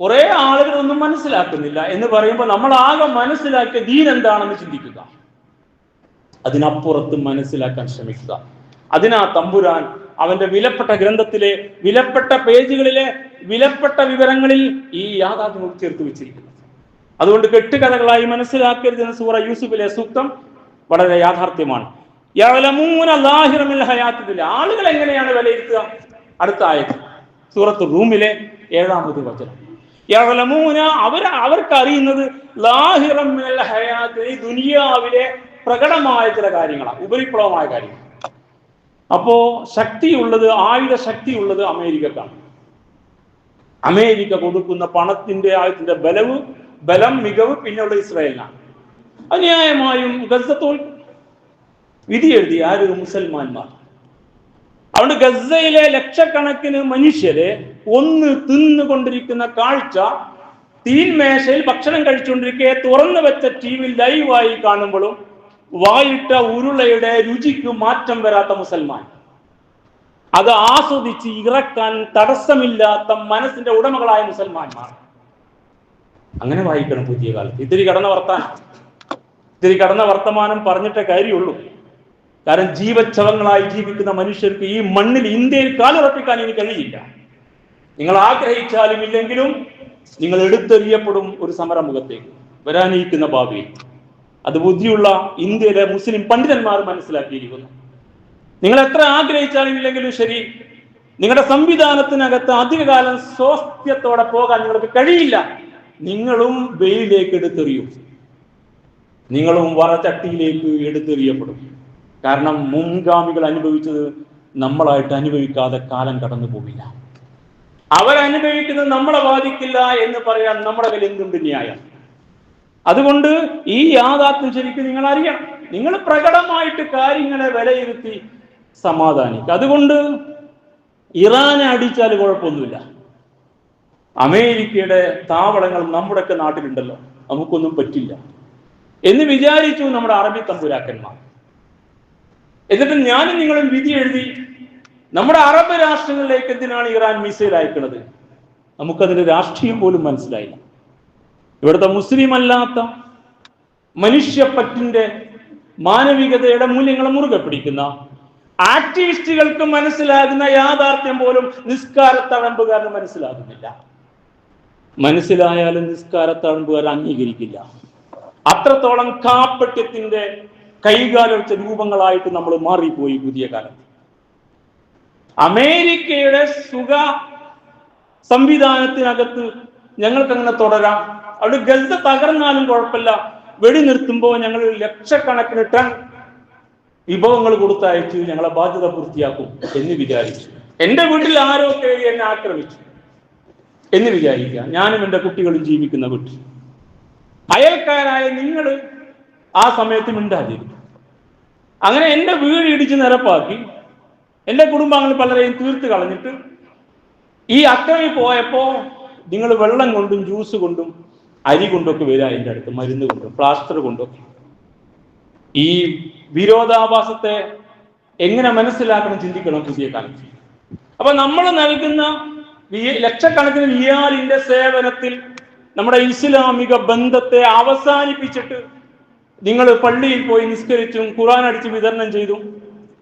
കുറെ ആളുകൾ ഒന്നും മനസ്സിലാക്കുന്നില്ല എന്ന് പറയുമ്പോൾ നമ്മൾ ആകെ മനസ്സിലാക്കിയ ദീൻ എന്താണെന്ന് ചിന്തിക്കുക, അതിനപ്പുറത്ത് മനസ്സിലാക്കാൻ ശ്രമിക്കുക. അതിനാ തമ്പുരാൻ അവന്റെ വിലപ്പെട്ട ഗ്രന്ഥത്തിലെ വിലപ്പെട്ട പേജുകളിലെ വിലപ്പെട്ട വിവരങ്ങളിൽ ഈ യാഥാർത്ഥ്യം ചേർത്ത് വെച്ചിരിക്കുന്നത്. അതുകൊണ്ട് കെട്ടുകഥകളായി മനസ്സിലാക്കരുതെന്ന് സൂറ യൂസുഫിലെ സൂക്തം വളരെ യാഥാർത്ഥ്യമാണ്. യഅലമൂന ളാഹിറ മിനൽ ഹയാത്തി ദുനിയ. ആളുകൾ എങ്ങനെയാണ് വിലയിരുത്തുക? അടുത്ത ആയത്ത് സൂറത്ത് റൂമിലെ 7-ാമത് വചനം. യഅലമൂന, അവർക്ക് അറിയുന്നത് ളാഹിറ മിനൽ ഹയാത്തി, ദുനിയാവിലെ പ്രകടമായ ചില കാര്യങ്ങളാണ്, ഉപരിപ്ലവമായ കാര്യങ്ങൾ. അപ്പോ ശക്തിയുള്ളത്, ആയുധ ശക്തിയുള്ളത് അമേരിക്കക്കാണ്. അമേരിക്ക കൊടുക്കുന്ന പണത്തിന്റെ ആയുധത്തിന്റെ ബലം മികവ് പിന്നെയുള്ള ഇസ്രായേലിനാണ്. അന്യായമായും ഗസത്തോൽ വിധി എഴുതി ആര്? മുസൽമാന്മാർ. അതുകൊണ്ട് ഗസയിലെ ലക്ഷക്കണക്കിന് മനുഷ്യരെ തിന്നുകൊണ്ടിരിക്കുന്ന കാഴ്ച തീൻമേശയിൽ ഭക്ഷണം കഴിച്ചുകൊണ്ടിരിക്കെ തുറന്നു വെച്ച TV ലൈവായി കാണുമ്പോഴും വായിട്ട ഉരുളയുടെ രുചിക്ക് മാറ്റം വരാത്ത മുസൽമാൻ, അത് ആസ്വദിച്ച് ഇറക്കാൻ തടസ്സമില്ലാത്ത മനസ്സിന്റെ ഉടമകളായ മുസൽമാന്മാർ. അങ്ങനെ വായിക്കണം പുതിയ കാലത്ത്. ഇത്തിരി കടന്ന വർത്തമാനം പറഞ്ഞിട്ടേ കാര്യമുള്ളൂ. കാരണം ജീവച്ഛവങ്ങളായി ജീവിക്കുന്ന മനുഷ്യർക്ക് ഈ മണ്ണിൽ, ഇന്ത്യയിൽ കാലുറപ്പിക്കാൻ ഇനി കഴിയില്ല. നിങ്ങൾ ആഗ്രഹിച്ചാലും ഇല്ലെങ്കിലും നിങ്ങൾ എടുത്തെറിയപ്പെടും ഒരു സമരമുഖത്തേക്ക് വരാനിരിക്കുന്ന ഭാവിയിൽ. അത് ബുദ്ധിയുള്ള ഇന്ത്യയിലെ മുസ്ലിം പണ്ഡിതന്മാർ മനസ്സിലാക്കിയിരിക്കുന്നു. നിങ്ങൾ എത്ര ആഗ്രഹിച്ചാലും ഇല്ലെങ്കിലും ശരി, നിങ്ങളുടെ സംവിധാനത്തിനകത്ത് അധികകാലം സ്വാസ്ഥ്യത്തോടെ പോകാൻ നിങ്ങൾക്ക് കഴിയില്ല. നിങ്ങളും വെയിലേക്ക് എടുത്തെറിയും, നിങ്ങളും വറചട്ടിയിലേക്ക് എടുത്തെറിയപ്പെടും. കാരണം മുൻഗാമികൾ അനുഭവിച്ചത് നമ്മളായിട്ട് അനുഭവിക്കാതെ കാലം കടന്നു പോവില്ല. അവരനുഭവിക്കുന്നത് നമ്മളെ ബാധിക്കില്ല എന്ന് പറയാൻ നമ്മുടെ കയ്യിൽ എന്തുണ്ട് ന്യായം? അതുകൊണ്ട് ഈ യാഥാർത്ഥ്യം ശരിക്കും നിങ്ങൾ അറിയണം. നിങ്ങൾ പ്രകടമായിട്ട് കാര്യങ്ങളെ വിലയിരുത്തി സമാധാനിക്കുക. അതുകൊണ്ട് ഇറാനെ അടിച്ചാൽ കുഴപ്പമൊന്നുമില്ല. അമേരിക്കയുടെ താവളങ്ങൾ നമ്മുടെയൊക്കെ നാട്ടിലുണ്ടല്ലോ, നമുക്കൊന്നും പറ്റില്ല എന്ന് വിചാരിച്ചു നമ്മുടെ അറബി തമ്പുരാക്കന്മാർ. എന്നിട്ട് ഞാനും നിങ്ങളും വിധി എഴുതി നമ്മുടെ അറബ് രാഷ്ട്രങ്ങളിലേക്ക് എന്തിനാണ് ഇറാൻ മിസൈൽ അയക്കുന്നത്? നമുക്കതിന്റെ രാഷ്ട്രീയം പോലും മനസ്സിലായില്ല. ഇവിടുത്തെ മുസ്ലിം അല്ലാത്ത മനുഷ്യപ്പറ്റിന്റെ മാനവികതയുടെ മൂല്യങ്ങൾ മുറുകെ പിടിക്കുന്ന ആക്ടിവിസ്റ്റുകൾക്ക് മനസ്സിലാകുന്ന യാഥാർത്ഥ്യം പോലും നിസ്കാരത്തഴമ്പുകാരന് മനസ്സിലാകുന്നില്ല. മനസ്സിലായാലും നിസ്കാരത്തഴമ്പുകാരൻ അംഗീകരിക്കില്ല. അത്രത്തോളം കാപ്പട്യത്തിന്റെ കൈകാലൊച്ച രൂപങ്ങളായിട്ട് നമ്മൾ മാറിപ്പോയി പുതിയ കാലത്ത്. അമേരിക്കയുടെ സുഖ സംവിധാനത്തിനകത്ത് ഞങ്ങൾക്കങ്ങനെ തുടരാം. അവിടെ ഗസ തകർന്നാലും കുഴപ്പമില്ല, വെടി നിർത്തുമ്പോൾ ഞങ്ങൾ ലക്ഷക്കണക്കിന് ടൺ വിഭവങ്ങൾ കൊടുത്തയച്ച് ഞങ്ങളെ ബാധ്യത പൂർത്തിയാക്കും എന്ന് വിചാരിച്ചു. എൻ്റെ വീട്ടിൽ ആരോ കയറി എന്നെ ആക്രമിച്ചു എന്ന് വിചാരിക്കുക. ഞാനും എൻ്റെ കുട്ടികളും ജീവിക്കുന്ന വീട്ടിൽ അയൽക്കാരായ നിങ്ങൾ ആ സമയത്ത് മിണ്ടാതിരിക്കും. അങ്ങനെ എൻ്റെ വീട് ഇടിച്ച് നിരപ്പാക്കി എൻ്റെ കുടുംബാംഗങ്ങൾ പലരെയും തീർത്ത് കളഞ്ഞിട്ട് ഈ അക്രമി പോയപ്പോ നിങ്ങൾ വെള്ളം കൊണ്ടും ജ്യൂസ് കൊണ്ടും അരി കൊണ്ടൊക്കെ വരിക എൻ്റെ അടുത്ത്, മരുന്ന് കൊണ്ടും പ്ലാസ്റ്റർ കൊണ്ടൊക്കെ. ഈ വിരോധാഭാസത്തെ എങ്ങനെ മനസ്സിലാക്കണം ചിന്തിക്കണം പുതിയ കാലത്ത്. അപ്പൊ നമ്മൾ നൽകുന്ന ലക്ഷക്കണക്കിന് റിയാലിന്റെ സേവനത്തിൽ നമ്മുടെ ഇസ്ലാമിക ബന്ധത്തെ അവസാനിപ്പിച്ചിട്ട് നിങ്ങൾ പള്ളിയിൽ പോയി നിസ്കരിച്ചും ഖുർആൻ അടിച്ച് വിതരണം ചെയ്തും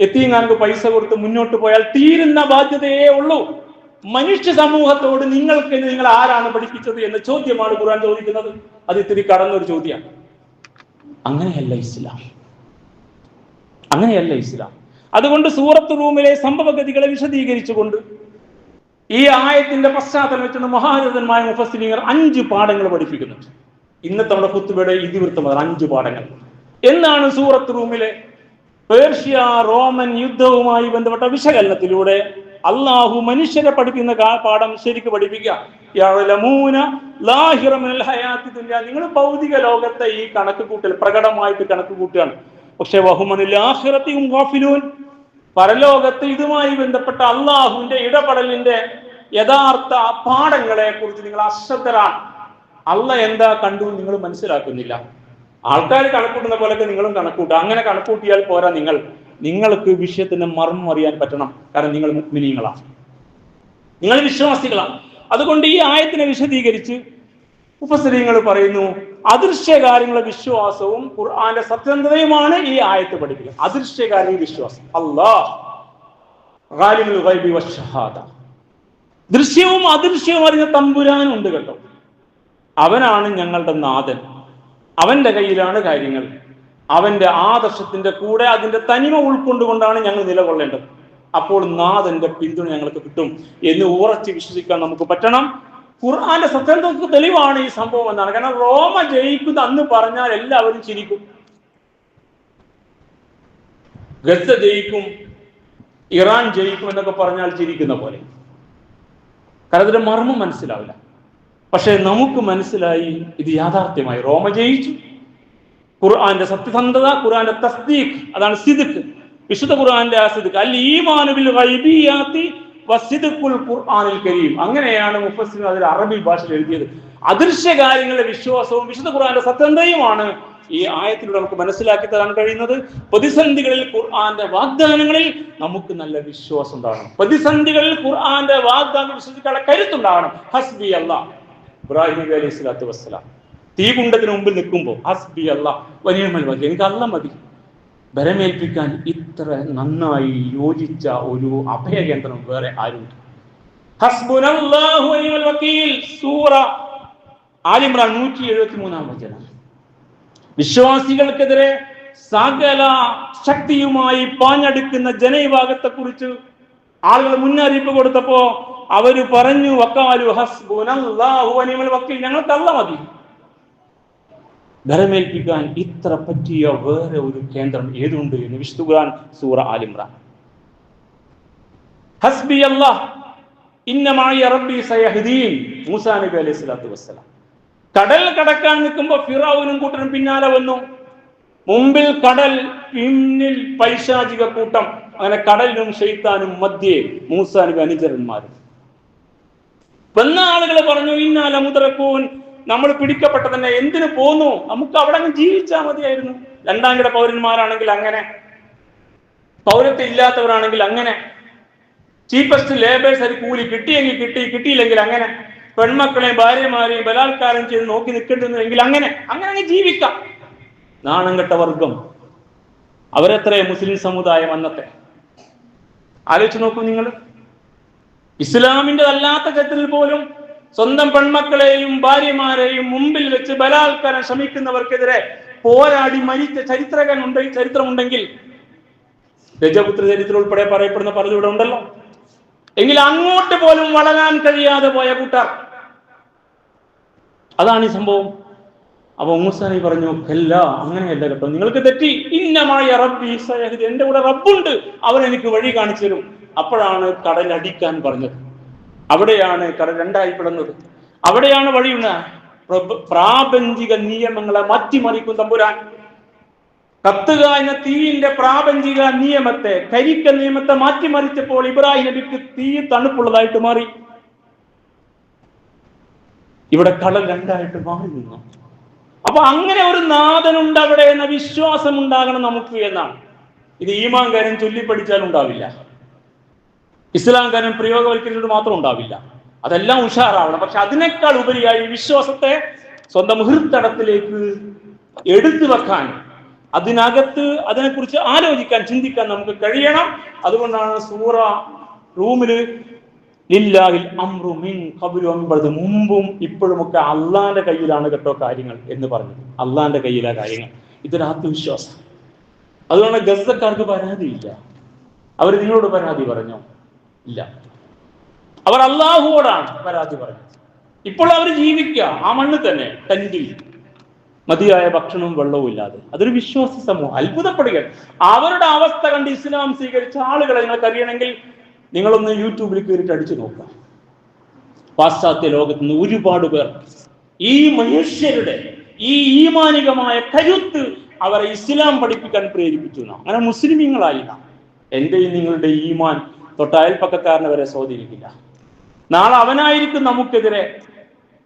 യതീംഖാനക്ക് പൈസ കൊടുത്ത് മുന്നോട്ട് പോയാൽ തീരുന്ന ബാധ്യതയേ ഉള്ളൂ. മനുഷ്യ സമൂഹത്തോട് നിങ്ങൾ ആരാണ് പഠിപ്പിച്ചത് എന്ന ചോദ്യമാണ് ഖുർആൻ ചോദിക്കുന്നത്. അത് ഇത്തിരി കടന്നൊരു ചോദ്യമാണ്. അങ്ങനെയല്ല ഇസ്ലാം, അങ്ങനെയല്ല ഇസ്ലാം. അതുകൊണ്ട് സൂറത്ത് റൂമിലെ സംഭവഗതികളെ വിശദീകരിച്ചുകൊണ്ട് ഈ ആയത്തിന്റെ പശ്ചാത്തലം വെച്ചുകൊണ്ട് മഹാരഥന്മാർ മുഫസ്സിരീങ്ങൾ 5 പാഠങ്ങൾ പഠിപ്പിക്കുന്നുണ്ട്. ഇന്നത്തെ നമ്മുടെ ഖുത്ബയുടെ ഇതിവൃത്തം 5 പാഠങ്ങൾ. എന്നാണ് സൂറത്ത് റൂമിലെ പേർഷ്യ റോമൻ യുദ്ധവുമായി ബന്ധപ്പെട്ട വിശകലനത്തിലൂടെ അള്ളാഹു മനുഷ്യരെ പഠിപ്പിക്കുന്ന പാഠം ശരിക്ക് പഠിപ്പിക്കുക. നിങ്ങൾ ഭൗതിക ലോകത്തെ ഈ കണക്ക് കൂട്ടൽ പ്രകടമായിട്ട് കണക്ക് കൂട്ടുകയാണ്. പക്ഷെ വഹുമനിൽ ആഖിറത്തിഹും ഗാഫിലൂൻ, പരലോകത്ത് ഇതുമായി ബന്ധപ്പെട്ട അള്ളാഹുവിന്റെ ഇടപെടലിന്റെ യഥാർത്ഥ പാഠങ്ങളെ കുറിച്ച് നിങ്ങൾ അശ്രദ്ധരാണ്. അള്ളാഹ് എന്താ കണ്ടു നിങ്ങൾ മനസ്സിലാക്കുന്നില്ല. ആൾക്കാർ കണക്കൂട്ടുന്ന പോലെയൊക്കെ നിങ്ങളും കണക്കൂട്ടുക. അങ്ങനെ കണക്കൂട്ടിയാൽ പോരാ, നിങ്ങൾക്ക് വിഷയത്തിന്റെ മർമ്മം അറിയാൻ പറ്റണം. കാരണം നിങ്ങൾ മുഅ്മിനീങ്ങളാണ്, നിങ്ങൾ വിശ്വാസികളാണ്. അതുകൊണ്ട് ഈ ആയത്തിനെ വിശദീകരിച്ച് മുഫസ്സിരീങ്ങൾ പറയുന്നു, അദൃശ്യകാര്യങ്ങളുടെ വിശ്വാസവും ഖുർആന്റെ സത്യസന്ധതയുമാണ് ഈ ആയത്ത് പഠിപ്പിക്കുന്നത്. അദൃശ്യകാര്യ വിശ്വാസം, അല്ലാഹ് ഗാലിബുൽ ഗൈബി വശഹാദ, ദൃശ്യവും അദൃശ്യവും അറിഞ്ഞ തമ്പുരാനുണ്ട് കേട്ടോ. അവനാണ് ഞങ്ങളുടെ നാഥൻ, അവന്റെ കയ്യിലാണ് കാര്യങ്ങൾ. അവന്റെ ആദർശത്തിന്റെ കൂടെ അതിന്റെ തനിമ ഉൾക്കൊണ്ടുകൊണ്ടാണ് ഞങ്ങൾ നിലകൊള്ളേണ്ടത്. അപ്പോൾ നാഥന്റെ പിന്തുണ ഞങ്ങൾക്ക് കിട്ടും എന്ന് ഉറച്ച് വിശ്വസിക്കാൻ നമുക്ക് പറ്റണം. ഖുർആന്റെ സത്യങ്ങൾക്ക് തെളിവാണ് ഈ സംഭവം എന്നാണ്. കാരണം റോമ ജയിക്കുന്ന അന്ന് പറഞ്ഞാൽ എല്ലാവരും ചിരിക്കും. ഗസ ജയിക്കും, ഇറാൻ ജയിക്കും എന്നൊക്കെ പറഞ്ഞാൽ ചിരിക്കുന്ന പോലെ. കാരണം അതിന്റെ മർമ്മം മനസ്സിലാവില്ല. പക്ഷെ നമുക്ക് മനസ്സിലായി ഇത് യാഥാർത്ഥ്യമായി. റോമ ജയിച്ചു. ഖുർആന്റെ സത്യസന്ധത, ഖുർആന്റെ തസ്ദീഖ്, അതാണ് സിദ്ഖ്. വിശുദ്ധ ഖുർആന്റെ ആ സിദ്ഖ്, അൽ ഈമാനു ബിൽ ഗൈബിയാത്തി വസിദ്ഖുൽ ഖുർആനിൽ കരീം. അങ്ങനെയാണ് മുഫസ്സിർ അതിൽ അറബി ഭാഷയിൽ എഴുതിയത്. അദൃശ്യ കാര്യങ്ങളുടെ വിശ്വാസവും വിശുദ്ധ ഖുർആന്റെ സത്യസന്ധതയുമാണ് ഈ ആയത്തിലൂടെ നമുക്ക് മനസ്സിലാക്കി തരാൻ കഴിയുന്നത്. പ്രതിസന്ധികളിൽ ഖുർആന്റെ വാഗ്ദാനങ്ങളിൽ നമുക്ക് നല്ല വിശ്വാസം ഉണ്ടാകണം. പ്രതിസന്ധികളിൽ ഖുർആന്റെ വാഗ്ദാനം വിശ്വസിക്കാനുള്ള കരുത്തുണ്ടാകണം. ഹസ്ബി അല്ലാഹ്. ഇബ്രാഹിം നബി അലൈഹി സ്വലാത്തു വസ്സലാം തീകുണ്ടത്തിന് മുമ്പിൽ നിൽക്കുമ്പോൾ ഹസ്ബി അല്ലാഹ് വനിഅമൽ വകീൽ, എനിക്ക് അല്ലാഹ് മതി. ബരമേൽപ്പിക്കാൻ ഇത്ര നന്നായി യോജിച്ച ഒരു അഭയകേന്ദ്രം വേറെ ആരുണ്ട്? ഹസ്ബുനല്ലാഹു വനിഅമൽ വകീൽ. സൂറ ആൽ ഇംറാൻ 173-ാം വചനം. വിശ്വാസികൾക്കെതിരെ സകല ശക്തിയുമായി പാഞ്ഞടുക്കുന്ന ജനവിഭാഗത്തെ കുറിച്ച് ആളുകൾ മുന്നറിയിപ്പ് കൊടുത്തപ്പോ അവര് പറഞ്ഞു, വഖാലു ഹസ്ബുനല്ലാഹു വനിഅമൽ വകീൽ, ഞങ്ങൾക്ക് അല്ലാഹ് മതി. ധരമേൽപ്പിക്കാൻ ഇത്ര പറ്റിയ വേറെ ഒരു കേന്ദ്രം ഏതുണ്ട് എന്ന് വിശുദ്ധ ഖുർആൻ സൂറ ആൽ ഇംറാൻ. ഹസ്ബി അല്ലാഹ് ഇന്ന മഅയ റബ്ബി സയഹ്ദീൻ. മൂസാ നബി അലൈഹി സ്വലാത്തു വസ്സലാം കടൽ കടക്കാൻ നിൽക്കുമ്പോൾ ഫിറഔനും കൂട്ടരും പിന്നാലെ വന്നു. മുമ്പിൽ കടൽ, പിന്നിൽ പൈശാചിക കൂട്ടം. അങ്ങനെ കടലിനും ശൈത്താനും മധ്യേ മൂസാ നബി അനുചരന്മാരും. വന്ന ആളുകൾ പറഞ്ഞു, ഇന്നാല മുദ്റകൂൻ, നമ്മൾ പിടിക്കപ്പെട്ട തന്നെ, എന്തിനു പോന്നു? നമുക്ക് അവിടെ അങ്ങ് ജീവിച്ചാൽ മതിയായിരുന്നു. രണ്ടാം കിട പൗരന്മാരാണെങ്കിൽ അങ്ങനെ, പൗരത്വം ഇല്ലാത്തവരാണെങ്കിൽ അങ്ങനെ, ചീപ്പസ്റ്റ് ലേബേഴ്സ് അത് കൂലി കിട്ടിയെങ്കിൽ കിട്ടി, കിട്ടിയില്ലെങ്കിൽ അങ്ങനെ, പെൺമക്കളെയും ഭാര്യമാരെയും ബലാത്കാരം ചെയ്ത് നോക്കി നിൽക്കേണ്ടുന്നെങ്കിൽ അങ്ങനെ അങ്ങ് ജീവിക്കാം. നാണം കെട്ട വർഗം. അവരെത്ര മുസ്ലിം സമുദായം അന്നത്തെ ആലോചിച്ച് നോക്കൂ നിങ്ങൾ. ഇസ്ലാമിന്റെ അല്ലാത്ത ഘട്ടത്തിൽ പോലും സ്വന്തം പെൺമക്കളെയും ഭാര്യമാരെയും മുമ്പിൽ വെച്ച് ബലാത്കാരം ശ്രമിക്കുന്നവർക്കെതിരെ പോരാടി മരിച്ച ചരിത്രമുണ്ടെങ്കിൽ, രജപുത്ര ചരിത്രം ഉൾപ്പെടെ പറയപ്പെടുന്ന പലതും ഇവിടെ ഉണ്ടല്ലോ. എങ്കിൽ അങ്ങോട്ട് പോലും വളരാൻ കഴിയാതെ പോയ കൂട്ടർ, അതാണ് ഈ സംഭവം. അപ്പൊ മൂസാ നബി പറഞ്ഞു, അല്ല, അങ്ങനെയല്ല കേട്ടോ, നിങ്ങൾക്ക് തെറ്റി. ഇന്നമായ റബ്ബി സയഹ്ദീൻ, എന്റെ കൂടെ റബ്ബുണ്ട്, അവൻ എനിക്ക് വഴി കാണിച്ചു തരും. അപ്പോഴാണ് കടലടിക്കാൻ പറഞ്ഞത്. അവിടെയാണ് കടൽ രണ്ടായി പിളർന്നത്. അവിടെയാണ് വഴിയുണ്ട. പ്രാപഞ്ചിക നിയമങ്ങളെ മാറ്റിമറിക്കും തമ്പുരാൻ. കത്തുക എന്ന തീയിന്റെ പ്രാപഞ്ചിക നിയമത്തെ, കരിക്ക നിയമത്തെ മാറ്റിമറിച്ചപ്പോൾ ഇബ്രാഹിം നബിക്ക് തീ തണുപ്പുള്ളതായിട്ട് മാറി. ഇവിടെ കടൽ രണ്ടായിട്ട് മാറി നിന്നു. അപ്പൊ അങ്ങനെ ഒരു നാഥനുണ്ട് അവിടെ എന്ന വിശ്വാസം ഉണ്ടാകണം നമുക്ക് എന്നാണ്. ഇത് ഈമാൻ കാര്യം ചൊല്ലിപ്പടിച്ചാൽ ഉണ്ടാവില്ല, ഇസ്ലാം കാര്യം പ്രയോഗവൽക്കരിച്ചിട്ട് മാത്രം ഉണ്ടാവില്ല. അതെല്ലാം ഉഷാറാവണം. പക്ഷെ അതിനേക്കാൾ ഉപരിയായി വിശ്വാസത്തെ സ്വന്തം ഹൃദയത്തിലേക്ക് എടുത്തു വെക്കാൻ, അതിനകത്ത് അതിനെക്കുറിച്ച് ആലോചിക്കാൻ, ചിന്തിക്കാൻ നമുക്ക് കഴിയണം. അതുകൊണ്ടാണ് സൂറ റൂമില് ലില്ലാഹിൽ അംറു മിൻ ഖബ്ലു വമിൻ, മുമ്പും ഇപ്പോഴുമൊക്കെ അള്ളാന്റെ കയ്യിലാണ് കേട്ടോ കാര്യങ്ങൾ എന്ന് പറഞ്ഞത്. അള്ളാന്റെ കയ്യിലാ കാര്യങ്ങൾ. ഇതൊരു ആത്മവിശ്വാസം. അതുകൊണ്ട് ഗസക്കാർക്ക് പരാതിയില്ല. അവർ നിങ്ങളോട് പരാതി പറഞ്ഞോ? ഇല്ല. അവർ അള്ളാഹുവോടാണ് പരാതി പറഞ്ഞത്. ഇപ്പോൾ അവർ ജീവിക്കുക ആ മണ്ണിൽ തന്നെ, ടെന്റിൽ, മതിയായ ഭക്ഷണവും വെള്ളവും ഇല്ലാതെ. അതൊരു വിശ്വാസി സമൂഹം. അത്ഭുതപ്പെടുക. അവരുടെ അവസ്ഥ കണ്ട് ഇസ്ലാം സ്വീകരിച്ച ആളുകളെ നിങ്ങൾക്ക് അറിയണമെങ്കിൽ നിങ്ങളൊന്ന് യൂട്യൂബിൽ കയറിയിട്ട് അടിച്ചു നോക്കാം. പാശ്ചാത്യ ലോകത്ത് നിന്ന് ഒരുപാട് പേർ ഈ മനുഷ്യരുടെ ഈ ഈമാനികമായ കരുത്ത് അവരെ ഇസ്ലാം പഠിപ്പിക്കാൻ പ്രേരിപ്പിച്ചു. അങ്ങനെ മുസ്ലിമീങ്ങളായില്ല. എന്റെയും നിങ്ങളുടെ ഈമാൻ തൊട്ട അയൽപ്പക്കക്കാരനെ വരെ സ്വാധീനിക്കില്ല. നാളെ അവനായിരിക്കും നമുക്കെതിരെ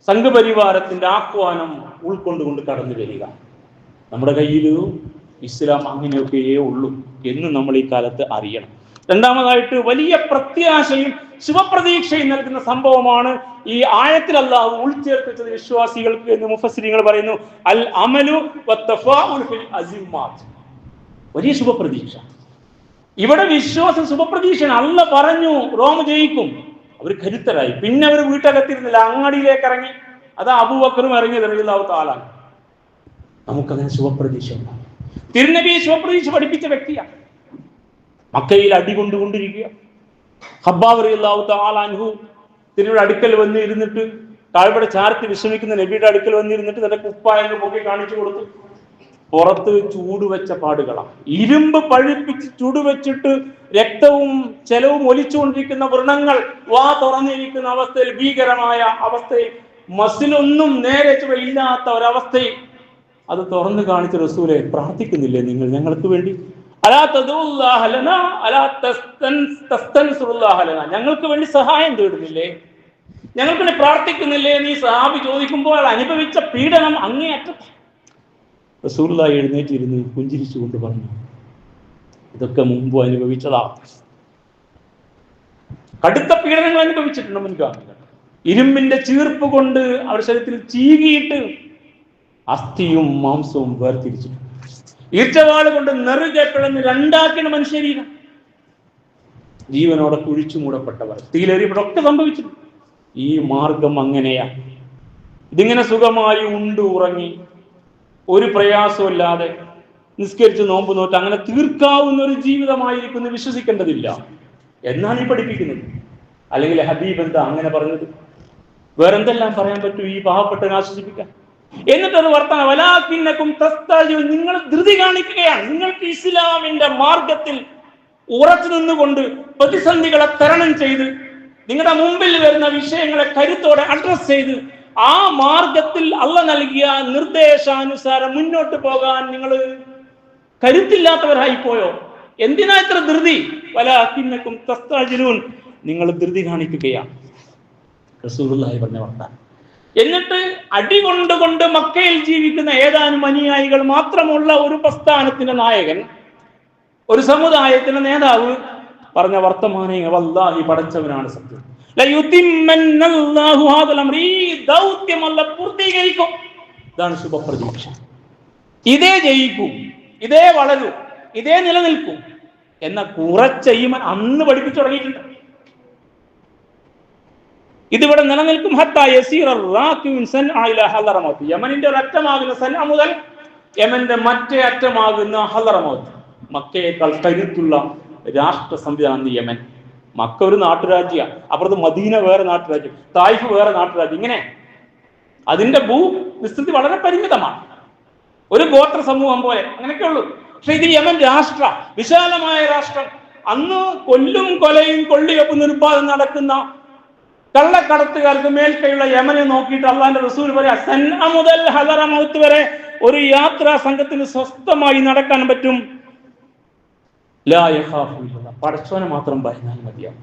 സംഘപരിവാരത്തിന്റെ ആഹ്വാനം ഉൾക്കൊണ്ടുകൊണ്ട് കടന്നു വരിക. നമ്മുടെ കയ്യിൽ ഇസ്ലാം അങ്ങനെയൊക്കെയേ ഉള്ളൂ എന്ന് നമ്മൾ ഈ കാലത്ത് അറിയണം. രണ്ടാമതായിട്ട് വലിയ പ്രത്യാശയും ശുഭപ്രതീക്ഷയും നൽകുന്ന സംഭവമാണ് ഈ ആയത്തിൽ അല്ലാഹു ഉൾച്ചേർപ്പിച്ചത് വിശ്വാസികൾക്ക് എന്ന് മുഫസ്സിരീങ്ങൾ പറയുന്നു. അൽ അമലു വത്തഫാഉൽ ഫിൽ അസിമാത്ത്. വലിയ ശുഭപ്രതീക്ഷ. ഇവിടെ വിശ്വാസം ശുഭപ്രതീക്ഷയാണ്. അല്ല പറഞ്ഞു റോം ജയിക്കും. അവർ കരുത്തരായി. പിന്നെ അവർ വീട്ടകത്തിരുന്നില്ല, അങ്ങാടിയിലേക്ക് ഇറങ്ങി. അതാ അബൂബക്കറും ഇറങ്ങിയത് റളിയല്ലാഹു തആല. നമുക്കങ്ങനെ ശുഭപ്രതീക്ഷ ഉണ്ടാകും. തിരുനബി ശുഭപ്രതീക്ഷ പഠിപ്പിച്ച വ്യക്തിയാണ്. മക്കയിൽ അടികൊണ്ടുകൊണ്ടിരിക്കുക. ഖബ്ബാബ് റളിയല്ലാഹു തആല അൻഹു തിരുനബിയുടെ അടുക്കൽ വന്ന് ഇരുന്നിട്ട് താഴ്വര ചാരത്തിൽ വിശ്രമിക്കുന്ന നബിയുടെ അടുക്കൽ വന്നിരുന്നിട്ട് തന്റെ കുപ്പായങ്ങൾ പൊക്കി കാണിച്ചു കൊടുത്തു. പുറത്ത് ചൂടുവെച്ച പാടുകളാണ്. ഇരുമ്പ് പഴുപ്പിച്ച് ചൂടുവെച്ചിട്ട് രക്തവും ചെലവും ഒലിച്ചുകൊണ്ടിരിക്കുന്ന വ്രണങ്ങൾ, വാ തുറന്നിരിക്കുന്ന അവസ്ഥയിൽ, ഭീകരമായ അവസ്ഥയിൽ, മസിലൊന്നും നേരെ ഇല്ലാത്ത ഒരവസ്ഥയിൽ അത് തുറന്നു കാണിച്ച റസൂലെ, പ്രാർത്ഥിക്കുന്നില്ലേ നിങ്ങൾ ഞങ്ങൾക്ക് വേണ്ടി? ഞങ്ങൾക്ക് വേണ്ടി സഹായം തേടുന്നില്ലേ? ഞങ്ങൾക്ക് വേണ്ടി പ്രാർത്ഥിക്കുന്നില്ലേ? നീ സഹാബി ചോദിക്കുമ്പോൾ അനുഭവിച്ച പീഡനം അങ്ങേയറ്റം. റസൂലുള്ളാഹി എഴുന്നേറ്റിരുന്ന് പുഞ്ചിരിച്ചുകൊണ്ട് പറഞ്ഞു, ഇതൊക്കെ മുമ്പ് അനുഭവിച്ചതാ. കടുത്ത പീഡനങ്ങൾ അനുഭവിച്ചിട്ടുണ്ട് മുൻഗാമികൾ. ഇരുമ്പിന്റെ ചീർപ്പ് കൊണ്ട് അവരുടെ ശരീരത്തിൽ ചീകിയിട്ട് അസ്ഥിയും മാംസവും വേർതിരിച്ചിട്ടുണ്ട്. ഈർച്ചവാള് കൊണ്ട് നെറുകെ പിളർന്ന് രണ്ടാക്കിയ മനുഷ്യരീരം. ജീവനോടെ കുഴിച്ചു മൂടപ്പെട്ടവർ, തീയിലെറിയപ്പെട്ടൊക്കെ സംഭവിച്ചിട്ടുണ്ട്. ഈ മാർഗം അങ്ങനെയാ. ഇതിങ്ങനെ സുഖമായി ഉണ്ട് ഉറങ്ങി ഒരു പ്രയാസമില്ലാതെ നിസ്കരിച്ച് നോമ്പ് നോറ്റ് അങ്ങനെ തീർക്കാവുന്ന ഒരു ജീവിതമായിരിക്കും വിശ്വസിക്കേണ്ടതില്ല എന്നാണ് ഈ പഠിപ്പിക്കുന്നത്. അല്ലെങ്കിൽ ഹബീബ് എന്താ അങ്ങനെ പറഞ്ഞത്? വേറെന്തെല്ലാം പറയാൻ പറ്റും ഈ പാവപ്പെട്ടവനെ ആശ്വസിപ്പിക്കാൻ? എന്നിട്ടൊരു വർത്തമാനം, വലാകിന്നകും തസ്തഅജിലൂൻ, നിങ്ങൾ ധൃതി കാണിക്കുകയാണ്. നിങ്ങൾക്ക് ഇസ്ലാമിന്റെ മാർഗത്തിൽ ഉറച്ചു നിന്നുകൊണ്ട് പ്രതിസന്ധികളെ തരണം ചെയ്ത് നിങ്ങളുടെ മുമ്പിൽ വരുന്ന വിഷയങ്ങളെ കരുത്തോടെ അഡ്രസ് ചെയ്ത് ആ മാർഗത്തിൽ അള്ളാഹ് നൽകിയ നിർദ്ദേശാനുസാരം മുന്നോട്ട് പോകാൻ നിങ്ങൾ കരുത്തില്ലാത്തവരായി പോയോ? എന്തിനാ ഇത്ര ധൃതി? വലാകിന്നകും തസ്തഅജിലൂൻ, നിങ്ങൾ ധൃതി കാണിക്കുകയാണ്. റസൂലുള്ളാഹി പറഞ്ഞ വർത്താനം. എന്നിട്ട് അടികൊണ്ടുകൊണ്ട് മക്കയിൽ ജീവിക്കുന്ന ഏതാനും അനുയായികൾ മാത്രമുള്ള ഒരു പ്രസ്ഥാനത്തിന്റെ നായകൻ, ഒരു സമുദായത്തിന്റെ നേതാവ് പറഞ്ഞ വർത്തമാനം, വല്ലാഹി പടച്ചവനാണ് സത്യം, ലയുതിമ്മന്നല്ലാഹു ഹാദൽ അംർ, ഈ ദൗത്യം അല്ലാഹ് പൂർത്തീകരിക്കും. ഇതാണ് ശുഭപ്രതീക്ഷ. ഇതേ ജയിക്കും, ഇതേ വളരും, ഇതേ നിലനിൽക്കും എന്ന കുറച്ച് ഈമാൻ അന്ന് പഠിപ്പിച്ചു തുടങ്ങിയിട്ടുണ്ട്. ഇതിവിടെ നിലനിൽക്കും. യമനിന്റെ ഒരു അറ്റമാകുന്ന സൻഅ മുതൽ യമന്റെ മറ്റേ അറ്റമാകുന്ന ഹളറമൗത്ത്. മക്കയേക്കാൾ കരുത്തുള്ള രാഷ്ട്ര സംവിധാനം യമൻ. മക്ക ഒരു നാട്ടുരാജ്യ, അപ്പുറത്ത് മദീന വേറെ നാട്ടുരാജ്യം, തായിഫ് വേറെ നാട്ടുരാജ്യം. ഇങ്ങനെ അതിന്റെ ഭൂ വിസ്തൃതി വളരെ പരിമിതമാണ്, ഒരു ഗോത്ര സമൂഹം പോലെ അങ്ങനെയൊക്കെ ഉള്ളൂ. പക്ഷെ ഇത് യമൻ രാഷ്ട്ര, വിശാലമായ രാഷ്ട്രം. അന്ന് കൊല്ലും കൊലയും കൊള്ളിയൊപ്പം നിർബാധം നടക്കുന്ന കള്ളക്കടത്തുകാർക്ക് മേൽക്കൈയുള്ള യമനെ നോക്കിയിട്ട് അള്ളാന്റെ റസൂൽ പറയാം, സൻഅ മുതൽ ഹളറമൗത്ത് വരെ ഒരു യാത്രാ സംഘത്തിന് സ്വസ്ഥമായി നടക്കാൻ പറ്റും. ലാ യഖാഫു ഇല്ലല്ലാഹ്, പടച്ചോനെ മാത്രം ഭയന്നാൽ മതിയാവും.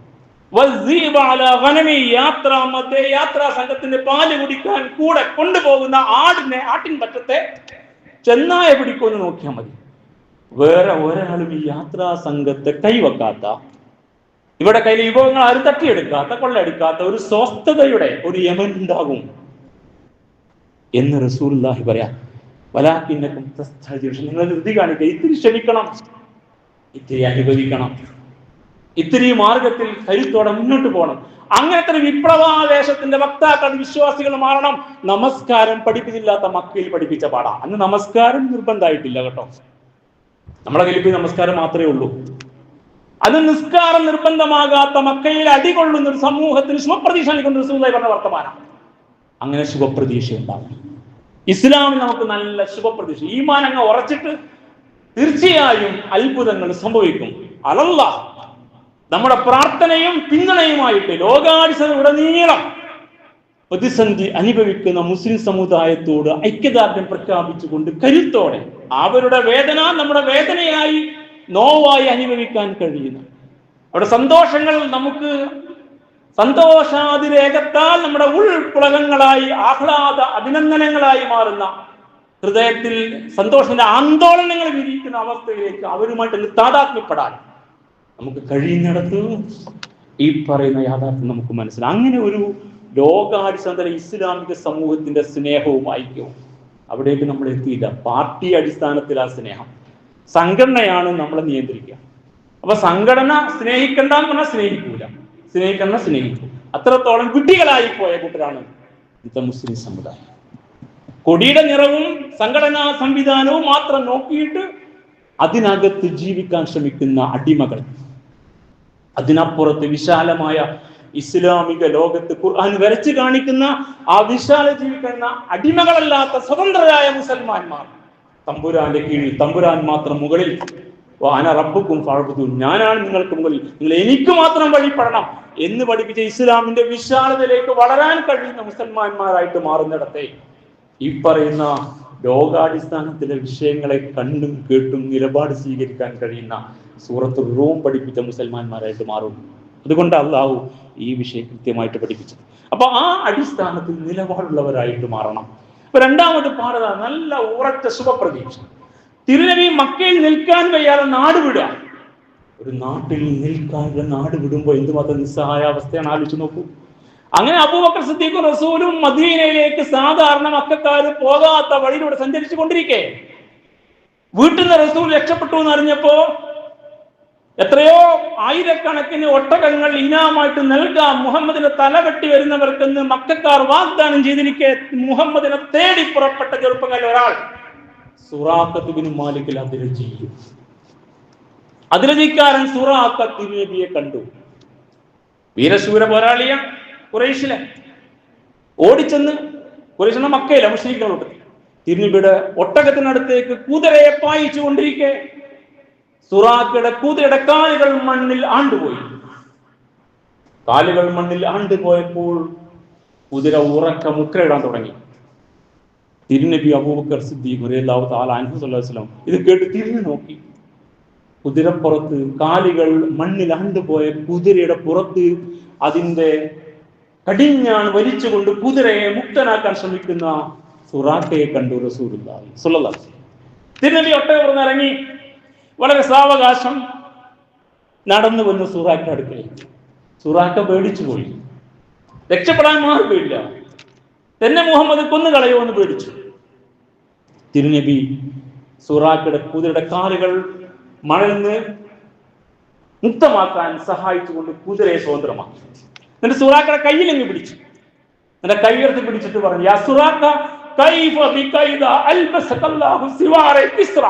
വസ്സീബ അലാ ഗനമി, യാത്രാ സംഘത്തിന്റെ പാല് കുടിക്കാൻ കൂടെ കൊണ്ടുപോകുന്ന ആട്ടിൻ പറ്റത്തെ ചെന്നായ പിടിക്കുമെന്ന് നോക്കിയാൽ മതി. വേറെ ഒരാളും ഈ യാത്രാ സംഘത്തെ കൈവെക്കാത്ത, ഇവിടെ കയ്യിലെ വിഭവങ്ങൾ ആരും തട്ടിയെടുക്കാത്ത, കൊള്ളയെടുക്കാത്ത ഒരു സ്വസ്ഥതയുടെ ഒരു യമൻ ഉണ്ടാകും എന്ന് റസൂലുള്ളാഹി പറയാം. വലാകിന്നകും തസ്തഅജിലൂൻ, നിങ്ങൾ ധൃതി കാണിക്കുക, ഇത്തിരി ക്ഷമിക്കണം, ഇത്തിരി അനുഭവിക്കണം, ഇത്തിരി മാർഗത്തിൽ കരുത്തോടെ മുന്നോട്ട് പോകണം. അങ്ങനത്തെ വിപ്ലവാവേശത്തിന്റെ വക്താക്കൾ വിശ്വാസികൾ മാറണം. നമസ്കാരം പഠിപ്പിച്ചില്ലാത്ത മക്കയിൽ പഠിപ്പിച്ച പാടാ. അന്ന് നമസ്കാരം നിർബന്ധമായിട്ടില്ല കേട്ടോ, നമ്മുടെ കയ്യിൽ നമസ്കാരം മാത്രമേ ഉള്ളൂ. അത് നിസ്കാരം നിർബന്ധമാകാത്ത മക്കയിൽ അടികൊള്ളുന്ന ഒരു സമൂഹത്തിന് ശുഭപ്രതീക്ഷ നൽകുന്ന റസൂലുള്ളാഹി പറഞ്ഞ വർത്തമാനം. അങ്ങനെ ശുഭപ്രതീക്ഷ ഉണ്ടാകും. ഇസ്ലാമിൽ നമുക്ക് നല്ല ശുഭപ്രതീക്ഷ, ഈമാൻ അങ്ങ് ഉറച്ചിട്ട് തീർച്ചയായും അത്ഭുതങ്ങൾ സംഭവിക്കും. അലല്ലാഹ് നമ്മുടെ പ്രാർത്ഥനയും പിന്തുണയുമായിട്ട് ലോകാടിസ്ഥാനത്തിലുടനീളം പ്രതിസന്ധി അനുഭവിക്കുന്ന മുസ്ലിം സമുദായത്തോട് ഐക്യദാർഢ്യം പ്രഖ്യാപിച്ചുകൊണ്ട് കരുത്തോടെ അവരുടെ വേദന നമ്മുടെ വേദനയായി നോവായി അനുഭവിക്കാൻ കഴിയുന്ന അവിടെ സന്തോഷങ്ങൾ നമുക്ക് സന്തോഷാതിരേകത്താൽ നമ്മുടെ ഉൾപ്പുളകങ്ങളായി ആഹ്ലാദ അഭിനന്ദനങ്ങളായി മാറുന്ന, ഹൃദയത്തിൽ സന്തോഷത്തിന്റെ ആന്തോളനങ്ങൾ വിരിയിക്കുന്ന അവസ്ഥയിലേക്ക് അവരുമായിട്ട് താതാത്മ്യപ്പെടാൻ നമുക്ക് കഴിയുന്നിടത്ത് ഈ പറയുന്ന യാഥാർത്ഥ്യം നമുക്ക് മനസ്സിലാവും. അങ്ങനെ ഒരു ലോകാടിസ്ഥാനത്തിലെ ഇസ്ലാമിക സമൂഹത്തിന്റെ സ്നേഹവും ഐക്യവും അവിടേക്ക് നമ്മൾ എത്തിയില്ല. പാർട്ടി അടിസ്ഥാനത്തിൽ ആ സ്നേഹം, സംഘടനയാണ് നമ്മളെ നിയന്ത്രിക്കുക. അപ്പൊ സംഘടന സ്നേഹിക്കണ്ടെന്ന് പറഞ്ഞാൽ സ്നേഹിക്കൂല, സ്നേഹിക്കണ്ട സ്നേഹിക്കും. അത്രത്തോളം വിഡ്ഢികളായി പോയ കൂട്ടരാണ് ഇന്നത്തെ മുസ്ലിം സമുദായം. കൊടിയുടെ നിറവും സംഘടനാ സംവിധാനവും മാത്രം നോക്കിയിട്ട് അതിനകത്ത് ജീവിക്കാൻ ശ്രമിക്കുന്ന അടിമകൾ, അതിനപ്പുറത്ത് വിശാലമായ ഇസ്ലാമിക ലോകത്ത് ഖുർആൻ വരച്ചു കാണിക്കുന്ന ആ വിശാല ജീവിക്കുന്ന അടിമകളല്ലാത്ത സ്വതന്ത്രരായ മുസൽമാന്മാർ, തമ്പുരാന്റെ കീഴിൽ, തമ്പുരാൻ മാത്രം മുകളിൽ, അന റബ്ബുക്കും ഫഅബ്ദൂൻ, ഞാനാണ് നിങ്ങൾക്ക് മുകളിൽ, നിങ്ങൾ എനിക്ക് മാത്രം വഴിപ്പെടണം എന്ന് പഠിപ്പിച്ച ഇസ്ലാമിന്റെ വിശാലതയിലേക്ക് വളരാൻ കഴിയുന്ന മുസൽമാന്മാരായിട്ട് മാറുന്നിടത്തെ ഈ പറയുന്ന ലോകാടിസ്ഥാനത്തിലെ വിഷയങ്ങളെ കണ്ടും കേട്ടും നിലപാട് സ്വീകരിക്കാൻ കഴിയുന്ന സൂറത്തുൽ റൂം പഠിപ്പിച്ച മുസൽമാന്മാരായിട്ട് മാറും. അതുകൊണ്ട് അള്ളാഹു ഈ വിഷയം കൃത്യമായിട്ട് പഠിപ്പിച്ചത്. അപ്പൊ ആ അടിസ്ഥാനത്തിൽ നിലപാടുള്ളവരായിട്ട് മാറണം. അപ്പൊ രണ്ടാമത് പാടുക നല്ല ഉറച്ച ശുഭപ്രതീക്ഷ. തിരുനബി മക്കയിൽ നിൽക്കാൻ വയ്യാതെ നാട് വിടുക. ഒരു നാട്ടിൽ നിൽക്കാതെ നാട് വിടുമ്പോൾ എന്തുമാത്രം നിസ്സഹായാവസ്ഥയാണ്, ആലോചിച്ച് നോക്കൂ. അങ്ങനെ അബൂബക്കർ സിദ്ദീഖും റസൂലും മദീനയിലേക്ക് സാധാരണ മക്കക്കാര് പോകാത്ത വഴിയിലൂടെ സഞ്ചരിച്ചു കൊണ്ടിരിക്കെ വീട്ടിൽ നിന്ന് റസൂൽ രക്ഷപ്പെട്ടു എന്ന് അറിഞ്ഞപ്പോ എത്രയോ ആയിരക്കണക്കിന് ഒട്ടകങ്ങൾ ഇനാമായിട്ട് നൽകാം മുഹമ്മദിനെ തലവെട്ടി വരുന്നവർക്കെന്ന് മക്കക്കാർ വാഗ്ദാനം ചെയ്തിരിക്കെ മുഹമ്മദിനെ തേടി പുറപ്പെട്ട ചെറുപ്പക്കാരിൽ ഒരാൾ സുറാഖത്ത് ബിൻ മാലിക്കിൽ അതിരജിക്കാരൻ സുറാഖത്ത് നബിയെ കണ്ടു. വീരശൂര പോരാളിയ ഖുറൈശിലെ ഓടിച്ചെന്ന്, ഖുറൈശിലെ മക്കയിലെ മുസ്ലിംകളോട് തിരുനബിയുടെ ഒട്ടകത്തിനടുത്തേക്ക് കുതിരയെ പായിച്ചു കൊണ്ടിരിക്കെ സുറാഖയുടെ കുതിരയുടെ കാലുകൾ മണ്ണിൽ ആണ്ടുപോയി. കാലുകൾ മണ്ണിൽ ആണ്ടുപോയപ്പോൾ കുതിര ഉറക്ക മുദ്രയിടാൻ തുടങ്ങി. തിരുനബി അബൂബക്കർ സിദ്ദീഖ് റളിയല്ലാഹു തആല അൻഹു സ്വല്ലല്ലാഹു അലൈഹി വസല്ലം ഇത് കേട്ട് തിരിഞ്ഞു നോക്കി. കുതിരപ്പുറത്ത് കാലുകൾ മണ്ണിൽ ആണ്ടുപോയ കുതിരയുടെ പുറത്ത് അതിന്റെ കടിഞ്ഞാൺ വലിച്ചുകൊണ്ട് കുതിരയെ മുക്തനാക്കാൻ ശ്രമിക്കുന്ന സുറാഖയെ കണ്ടു റസൂലുള്ളാഹി സ്വല്ലല്ലാഹു അലൈഹി വസല്ലം. തിരുനബി ഒട്ടകം ഇറങ്ങി വളരെ സാവകാശം നടന്നു വന്ന് സുറാഖ അടുക്കൽ. സുറാഖ പേടിച്ചു പോയി, രക്ഷപ്പെടാൻ മാർഗമില്ല, തന്നെ മുഹമ്മദ് കൊന്നുകളയോ എന്ന് പേടിച്ചു. തിരുനബി സുറാഖയുടെ കുതിരയുടെ കാലുകൾ മണലിൽ നിന്ന് മുക്തമാക്കാൻ സഹായിച്ചുകൊണ്ട് കുതിരയെ സ്വതന്ത്രമാക്കി. എന്നിട്ട് സുറാഖയുടെ കയ്യിലെങ്ങ് പിടിച്ചു. എന്റെ കൈയുയർത്തി പിടിച്ചിട്ട് പറഞ്ഞു, യാ സുറാഖ കൈഫ ബികൈദ അൽബസകല്ലാഹു സിവാറ കിസ്റ.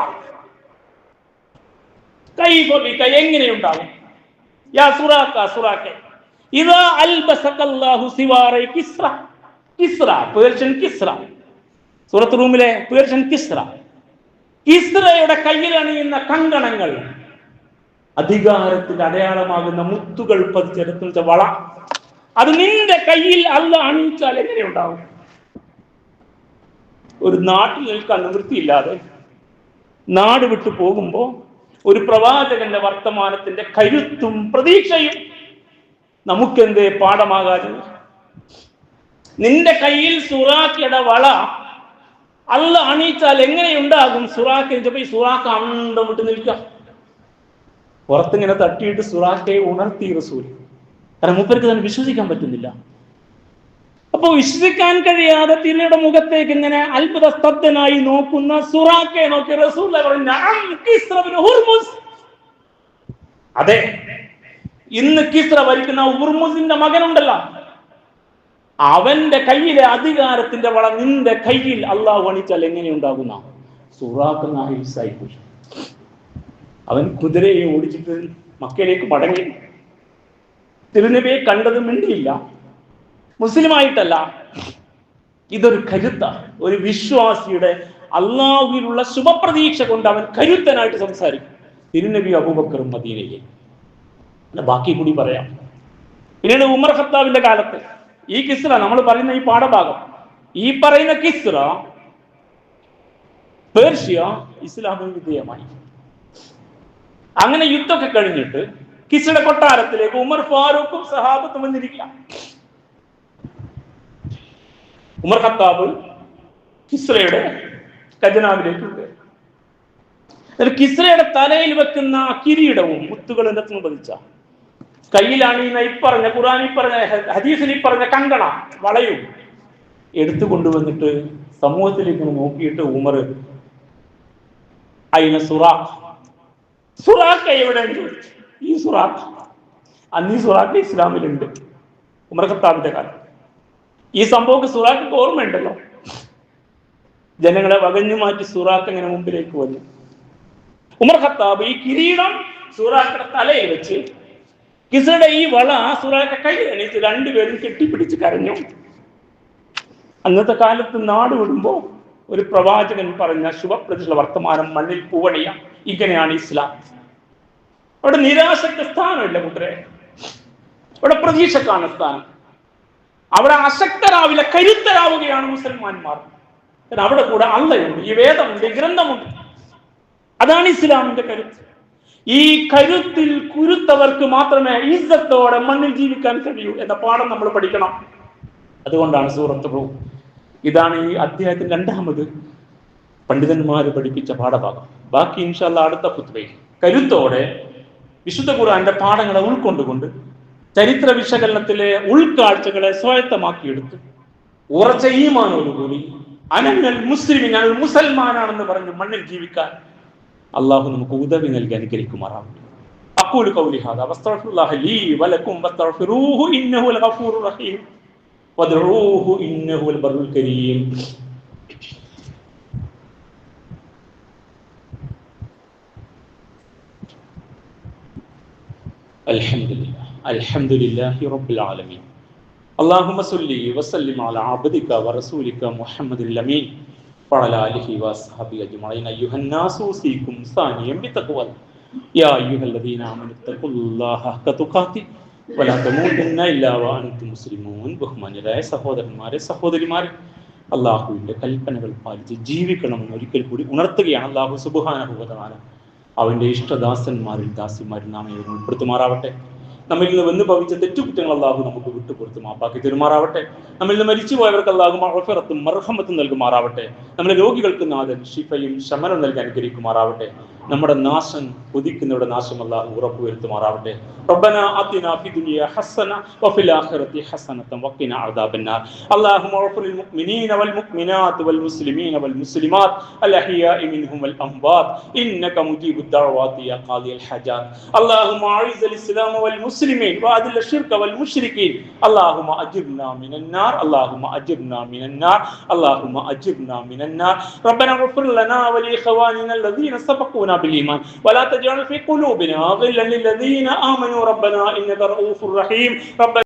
കൈഫ ബിക എങ്ങനെയുണ്ടാകും, യാ സുറാഖ സുറാഖ ഇദാ അൽബസകല്ലാഹു സിവാറ കിസ്റ. കിസ്റ പേർഷ്യൻ കിസ്റ, സൂറത്ത് റൂമിലെ പേർഷ്യൻ കിസ്റ. കിസ്റയുടെ കയ്യിൽ അണിയുന്ന കങ്കണങ്ങൾ, അധികാരത്തിന്റെ അടയാളമാകുന്ന മുത്തുകൾ പതിച്ചെടുത്ത വള, അത് നിന്റെ കയ്യിൽ അല്ലാഹ് അണിയിച്ചാൽ എങ്ങനെയുണ്ടാവും? ഒരു നാട്ടിൽ നിൽക്കാൻ നിവൃത്തിയില്ലാതെ നാട് വിട്ടു പോകുമ്പോ ഒരു പ്രവാചകന്റെ വർത്തമാനത്തിന്റെ കരുത്തും പ്രതീക്ഷയും നമുക്കെന്തേ പാഠമാകാതെ? നിന്റെ കയ്യിൽ സുറാഖയുടെ വള അല്ലാഹ് അണിയിച്ചാൽ എങ്ങനെയുണ്ടാകും? സുറാഖ അന്തം വിട്ട് നിൽക്കുക. പുറത്തിങ്ങനെ തട്ടിയിട്ട് സുറാഖയെ ഉണർത്തി റസൂൽ. കാരണം മൂപ്പർക്ക് തന്നെ വിശ്വസിക്കാൻ പറ്റുന്നില്ല. അപ്പൊ വിശ്വസിക്കാൻ കഴിയാതെ തിരുനബിയുടെ മുഖത്തേക്ക് ഇങ്ങനെ അത്ഭുത സ്തബ്ധനായി നോക്കുന്ന സുറാഖയെ നോക്കി റസൂൽ പറഞ്ഞു, അതെ, ഇന്ന് കിസ്ര ഭരിക്കുന്ന ഹുർമുസിന്റെ മകനുണ്ടല്ലോ, അവന്റെ കയ്യിലെ അധികാരത്തിന്റെ വള നിന്റെ കയ്യിൽ അള്ളാഹു അണിച്ചാൽ എങ്ങനെയുണ്ടാകുന്ന? സുറാഖ് നായിസായിപ്പോയി. അവൻ കുതിരയെ ഓടിച്ചിട്ട് മക്കയിലേക്ക് മടങ്ങി. തിരുനബിയെ കണ്ടത് മിണ്ടിയില്ല. മുസ്ലിമായിട്ടല്ല, ഇതൊരു കരുത്ത, ഒരു വിശ്വാസിയുടെ അള്ളാഹുവിലുള്ള ശുഭപ്രതീക്ഷ കൊണ്ട് അവൻ കരുത്തനായിട്ട് സംസാരിക്കും. തിരുനബി അബൂബക്കറും മദീനയിൽ. ബാക്കി കൂടി പറയാം. പിന്നീട് ഉമർ ഖത്താബിന്റെ കാലത്ത് ഈ കിസ്ര, നമ്മൾ പറയുന്ന ഈ പാഠഭാഗം, ഈ പറയുന്ന കിസ്ര പേർഷ്യ ഇസ്ലാമിന് വിധേയമായി. അങ്ങനെ യുദ്ധമൊക്കെ കഴിഞ്ഞിട്ട് കിസ്രയുടെ കൊട്ടാരത്തിലേക്ക് ഉമർ ഫാറൂഖും സഹാബത്തും വന്നിരിക്കുക. ഉമർ ഖത്താബ് കിസ്രയുടെ ഖജനാവിലേക്ക് കിസ്രയുടെ തലയിൽ വെക്കുന്ന കിരീടവും മുത്തുകൾ എന്തെന്ന് പതിച്ച, കയ്യിലാണ് ഈ പറഞ്ഞ ഖുർആനിൽ പറഞ്ഞ ഹദീസിൽ പറഞ്ഞ കങ്കണ വളയും എടുത്തു കൊണ്ടുവന്നിട്ട് സമൂഹത്തിലേക്ക് നോക്കിയിട്ട് ഉമർ, അയിന സുറാഖ്, സുറാഖ് എവിടെ? ഈ സുറാഖ്, അന്ന് ഈ സുറാഖ് ഇസ്ലാമിലുണ്ട്. ഉമർ ഖത്താബിന്റെ കാലം ഈ സംഭവം സുറാഖ് ഓർമ്മയുണ്ടല്ലോ. ജനങ്ങളെ വകഞ്ഞു മാറ്റി സുറാഖ് ഇങ്ങനെ മുമ്പിലേക്ക് വന്നു. ഉമർ ഖത്താബ് ഈ കിരീടം സൂറാക്കയുടെ തലയിൽ വെച്ച് കിസയുടെ ഈ വള സൂറാക്ക കൈ എണീച്ച് രണ്ടുപേരും കെട്ടിപ്പിടിച്ച് കരഞ്ഞു. അന്നത്തെ കാലത്ത് നാട് വിടുമ്പോൾ ഒരു പ്രവാചകൻ പറഞ്ഞ ശുഭപ്രതിഷ്ഠ വർത്തമാനം മണ്ണിൽ പൂവണിയ, ഇങ്ങനെയാണ് ഇസ്ലാം. അവിടെ നിരാശക്ക് സ്ഥാനമില്ല കൂട്ടരെ, അവിടെ പ്രതീക്ഷക്കാണ് സ്ഥാനം. അവിടെ അശക്തരാവില്ല, കരുത്തരാവുകയാണ് മുസൽമാന്മാർ. അവിടെ കൂടെ അള്ളയുണ്ട്, ഈ വേദമുണ്ട്, ഈ ഗ്രന്ഥമുണ്ട്. അതാണ് ഇസ്ലാമിന്റെ കരുത്ത്. ഈ കരുത്തിൽ കുരുത്തവർക്ക് മാത്രമേ ഇസ്സത്തോടെ മണ്ണിൽ ജീവിക്കാൻ കഴിയൂ എന്ന പാഠം നമ്മൾ പഠിക്കണം. അതുകൊണ്ടാണ് സൂറത്ത് റൂം. ഇതാണ് ഈ അധ്യായത്തിന്റെ രണ്ടാമത് പണ്ഡിതന്മാർ പഠിപ്പിച്ച പാഠഭാഗം. ബാക്കി ഇൻഷാ അല്ലാഹ് അടുത്ത ഖുത്ബയിൽ കരുത്തോടെ വിശുദ്ധ ഖുർആന്റെ പാഠങ്ങളെ ഉൾക്കൊണ്ടുകൊണ്ട് ചരിത്ര വിശകലനത്തിലെ ഉൾക്കാഴ്ചകളെ സ്വായത്തമാക്കിയെടുത്ത് ഉറച്ച ഈമാനോടുകൂടി അനന്നൽ മുസ്ലിമിൻ അൽ മുസൽമാനാണെന്ന് പറഞ്ഞ് മണ്ണിൽ ജീവിക്കാൻ അള്ളാഹു നമുക്ക് ഉദവി നൽകി അനുഗ്രഹിക്കുമാറാവട്ടെ. അഖൂലു ഖൗലി ഹാദാ വസ്തഗ്ഫിറുല്ലാഹ ലീ വലക്കും വസ്തഗ്ഫിറൂഹു ഇന്നഹു അൽ ഗഫൂറുർ റഹീം വദ്ഉഹു ഇന്നഹു അൽ ബർറുൽ കരീം. അൽഹംദുലില്ലാഹി റബ്ബിൽ ആലമീൻ. അല്ലാഹുമ്മ സ്വല്ലി വസല്ലിം അലാ അബ്ദിക വറസൂലിക മുഹമ്മദിൽ അമീൻ വഅലാ ആലിഹി വസ്ഹബിഹി അജ്മഈൻ. അയ്യുഹന്നാസു ഉസീകും സാനിയം ബിത്തഖ്വ യാ അയ്യുഹല്ലദീന ആമനു തഖുല്ലാഹ ഹഖ തുഖാതി വലാ തമൂതുന്ന ഇല്ലാ വഅൻതും മുസ്ലിമൂൻ. ബഹുമാന്യരായ സഹോദരന്മാരെ, സഹോദരിമാരെ, അല്ലാഹുവിന്റെ കൽപ്പനകൾ പാലിച്ച് ജീവിക്കണമെന്ന് ഒരിക്കൽ കൂടി ഉണർത്തുകയാണ്. അല്ലാഹു സുബ്ഹാനഹു വ തആല അവന്റെ ഇഷ്ടദാസന്മാരിൽ ദാസിമാരിൽ നാം ഉൾപ്പെടുത്തുമാറാവട്ടെ. നമ്മിൽ നിന്ന് വന്നു ഭവിച്ച തെറ്റുകുറ്റങ്ങൾ അല്ലാഹു നമുക്ക് വിട്ടുപുറത്ത് മാപ്പാക്കി തരുമാറാവട്ടെ. നമ്മിൽ നിന്ന് മരിച്ചുപോയവർക്ക് അല്ലാഹു മഗ്ഫിറത്തും മർഹമത്തും നൽകുമാറാവട്ടെ. നമ്മുടെ രോഗികൾക്ക് നാഥൻ ശിഫയും ശമനം നൽകി അനുഗ്രഹിക്കുമാറാവട്ടെ. നമ്മുടെ നാശം കൊതിക്കുന്നവരുടെ നാശം അല്ലാഹു ഉറപ്പുവരുത്തുമാറാവട്ടെ. റബ്ബനാ ആതിനാ ഫിദ്ദുനിയ ഹസന വഫിൽ ആഖിറതി ഹസനതൻ വഖിനാ അദാബന്നാർ. അല്ലാഹുമ്മ ഗ്ഫിറിൽ മുഅ്മിനീന വൽ മുഅ്മിനാത്ത് വൽ മുസ്ലിമീന വൽ മുസ്ലിമാത്ത് അൽ അഹ്യാഇ മിൻഹും വൽ അംവാത് ഇന്നക മുജീബുദ് ദഅവാതി യാ ഖാദിയൽ ഹജാത്. അല്ലാഹുമ്മ അഇസ്സൽ ഇസ്ലാമ വൽ മുസ്ലിമീൻ വഅദിൽ അശ്ശിർക വൽ മുശ്രികീൻ. അല്ലാഹുമ്മ അജിർനാ മിനൻ നാർ. അല്ലാഹുമ്മ അജിർനാ മിനൻ നാർ. അല്ലാഹുമ്മ അജിർനാ മിനൻ നാർ. റബ്ബനാ ഗ്ഫിർ ലനാ വലി ഇഖ്വാനിന الذين سبقونا بالإيمان ولا تجعل في قلوبنا غلا للذين آمنوا ربنا إنك رؤوف رحيم.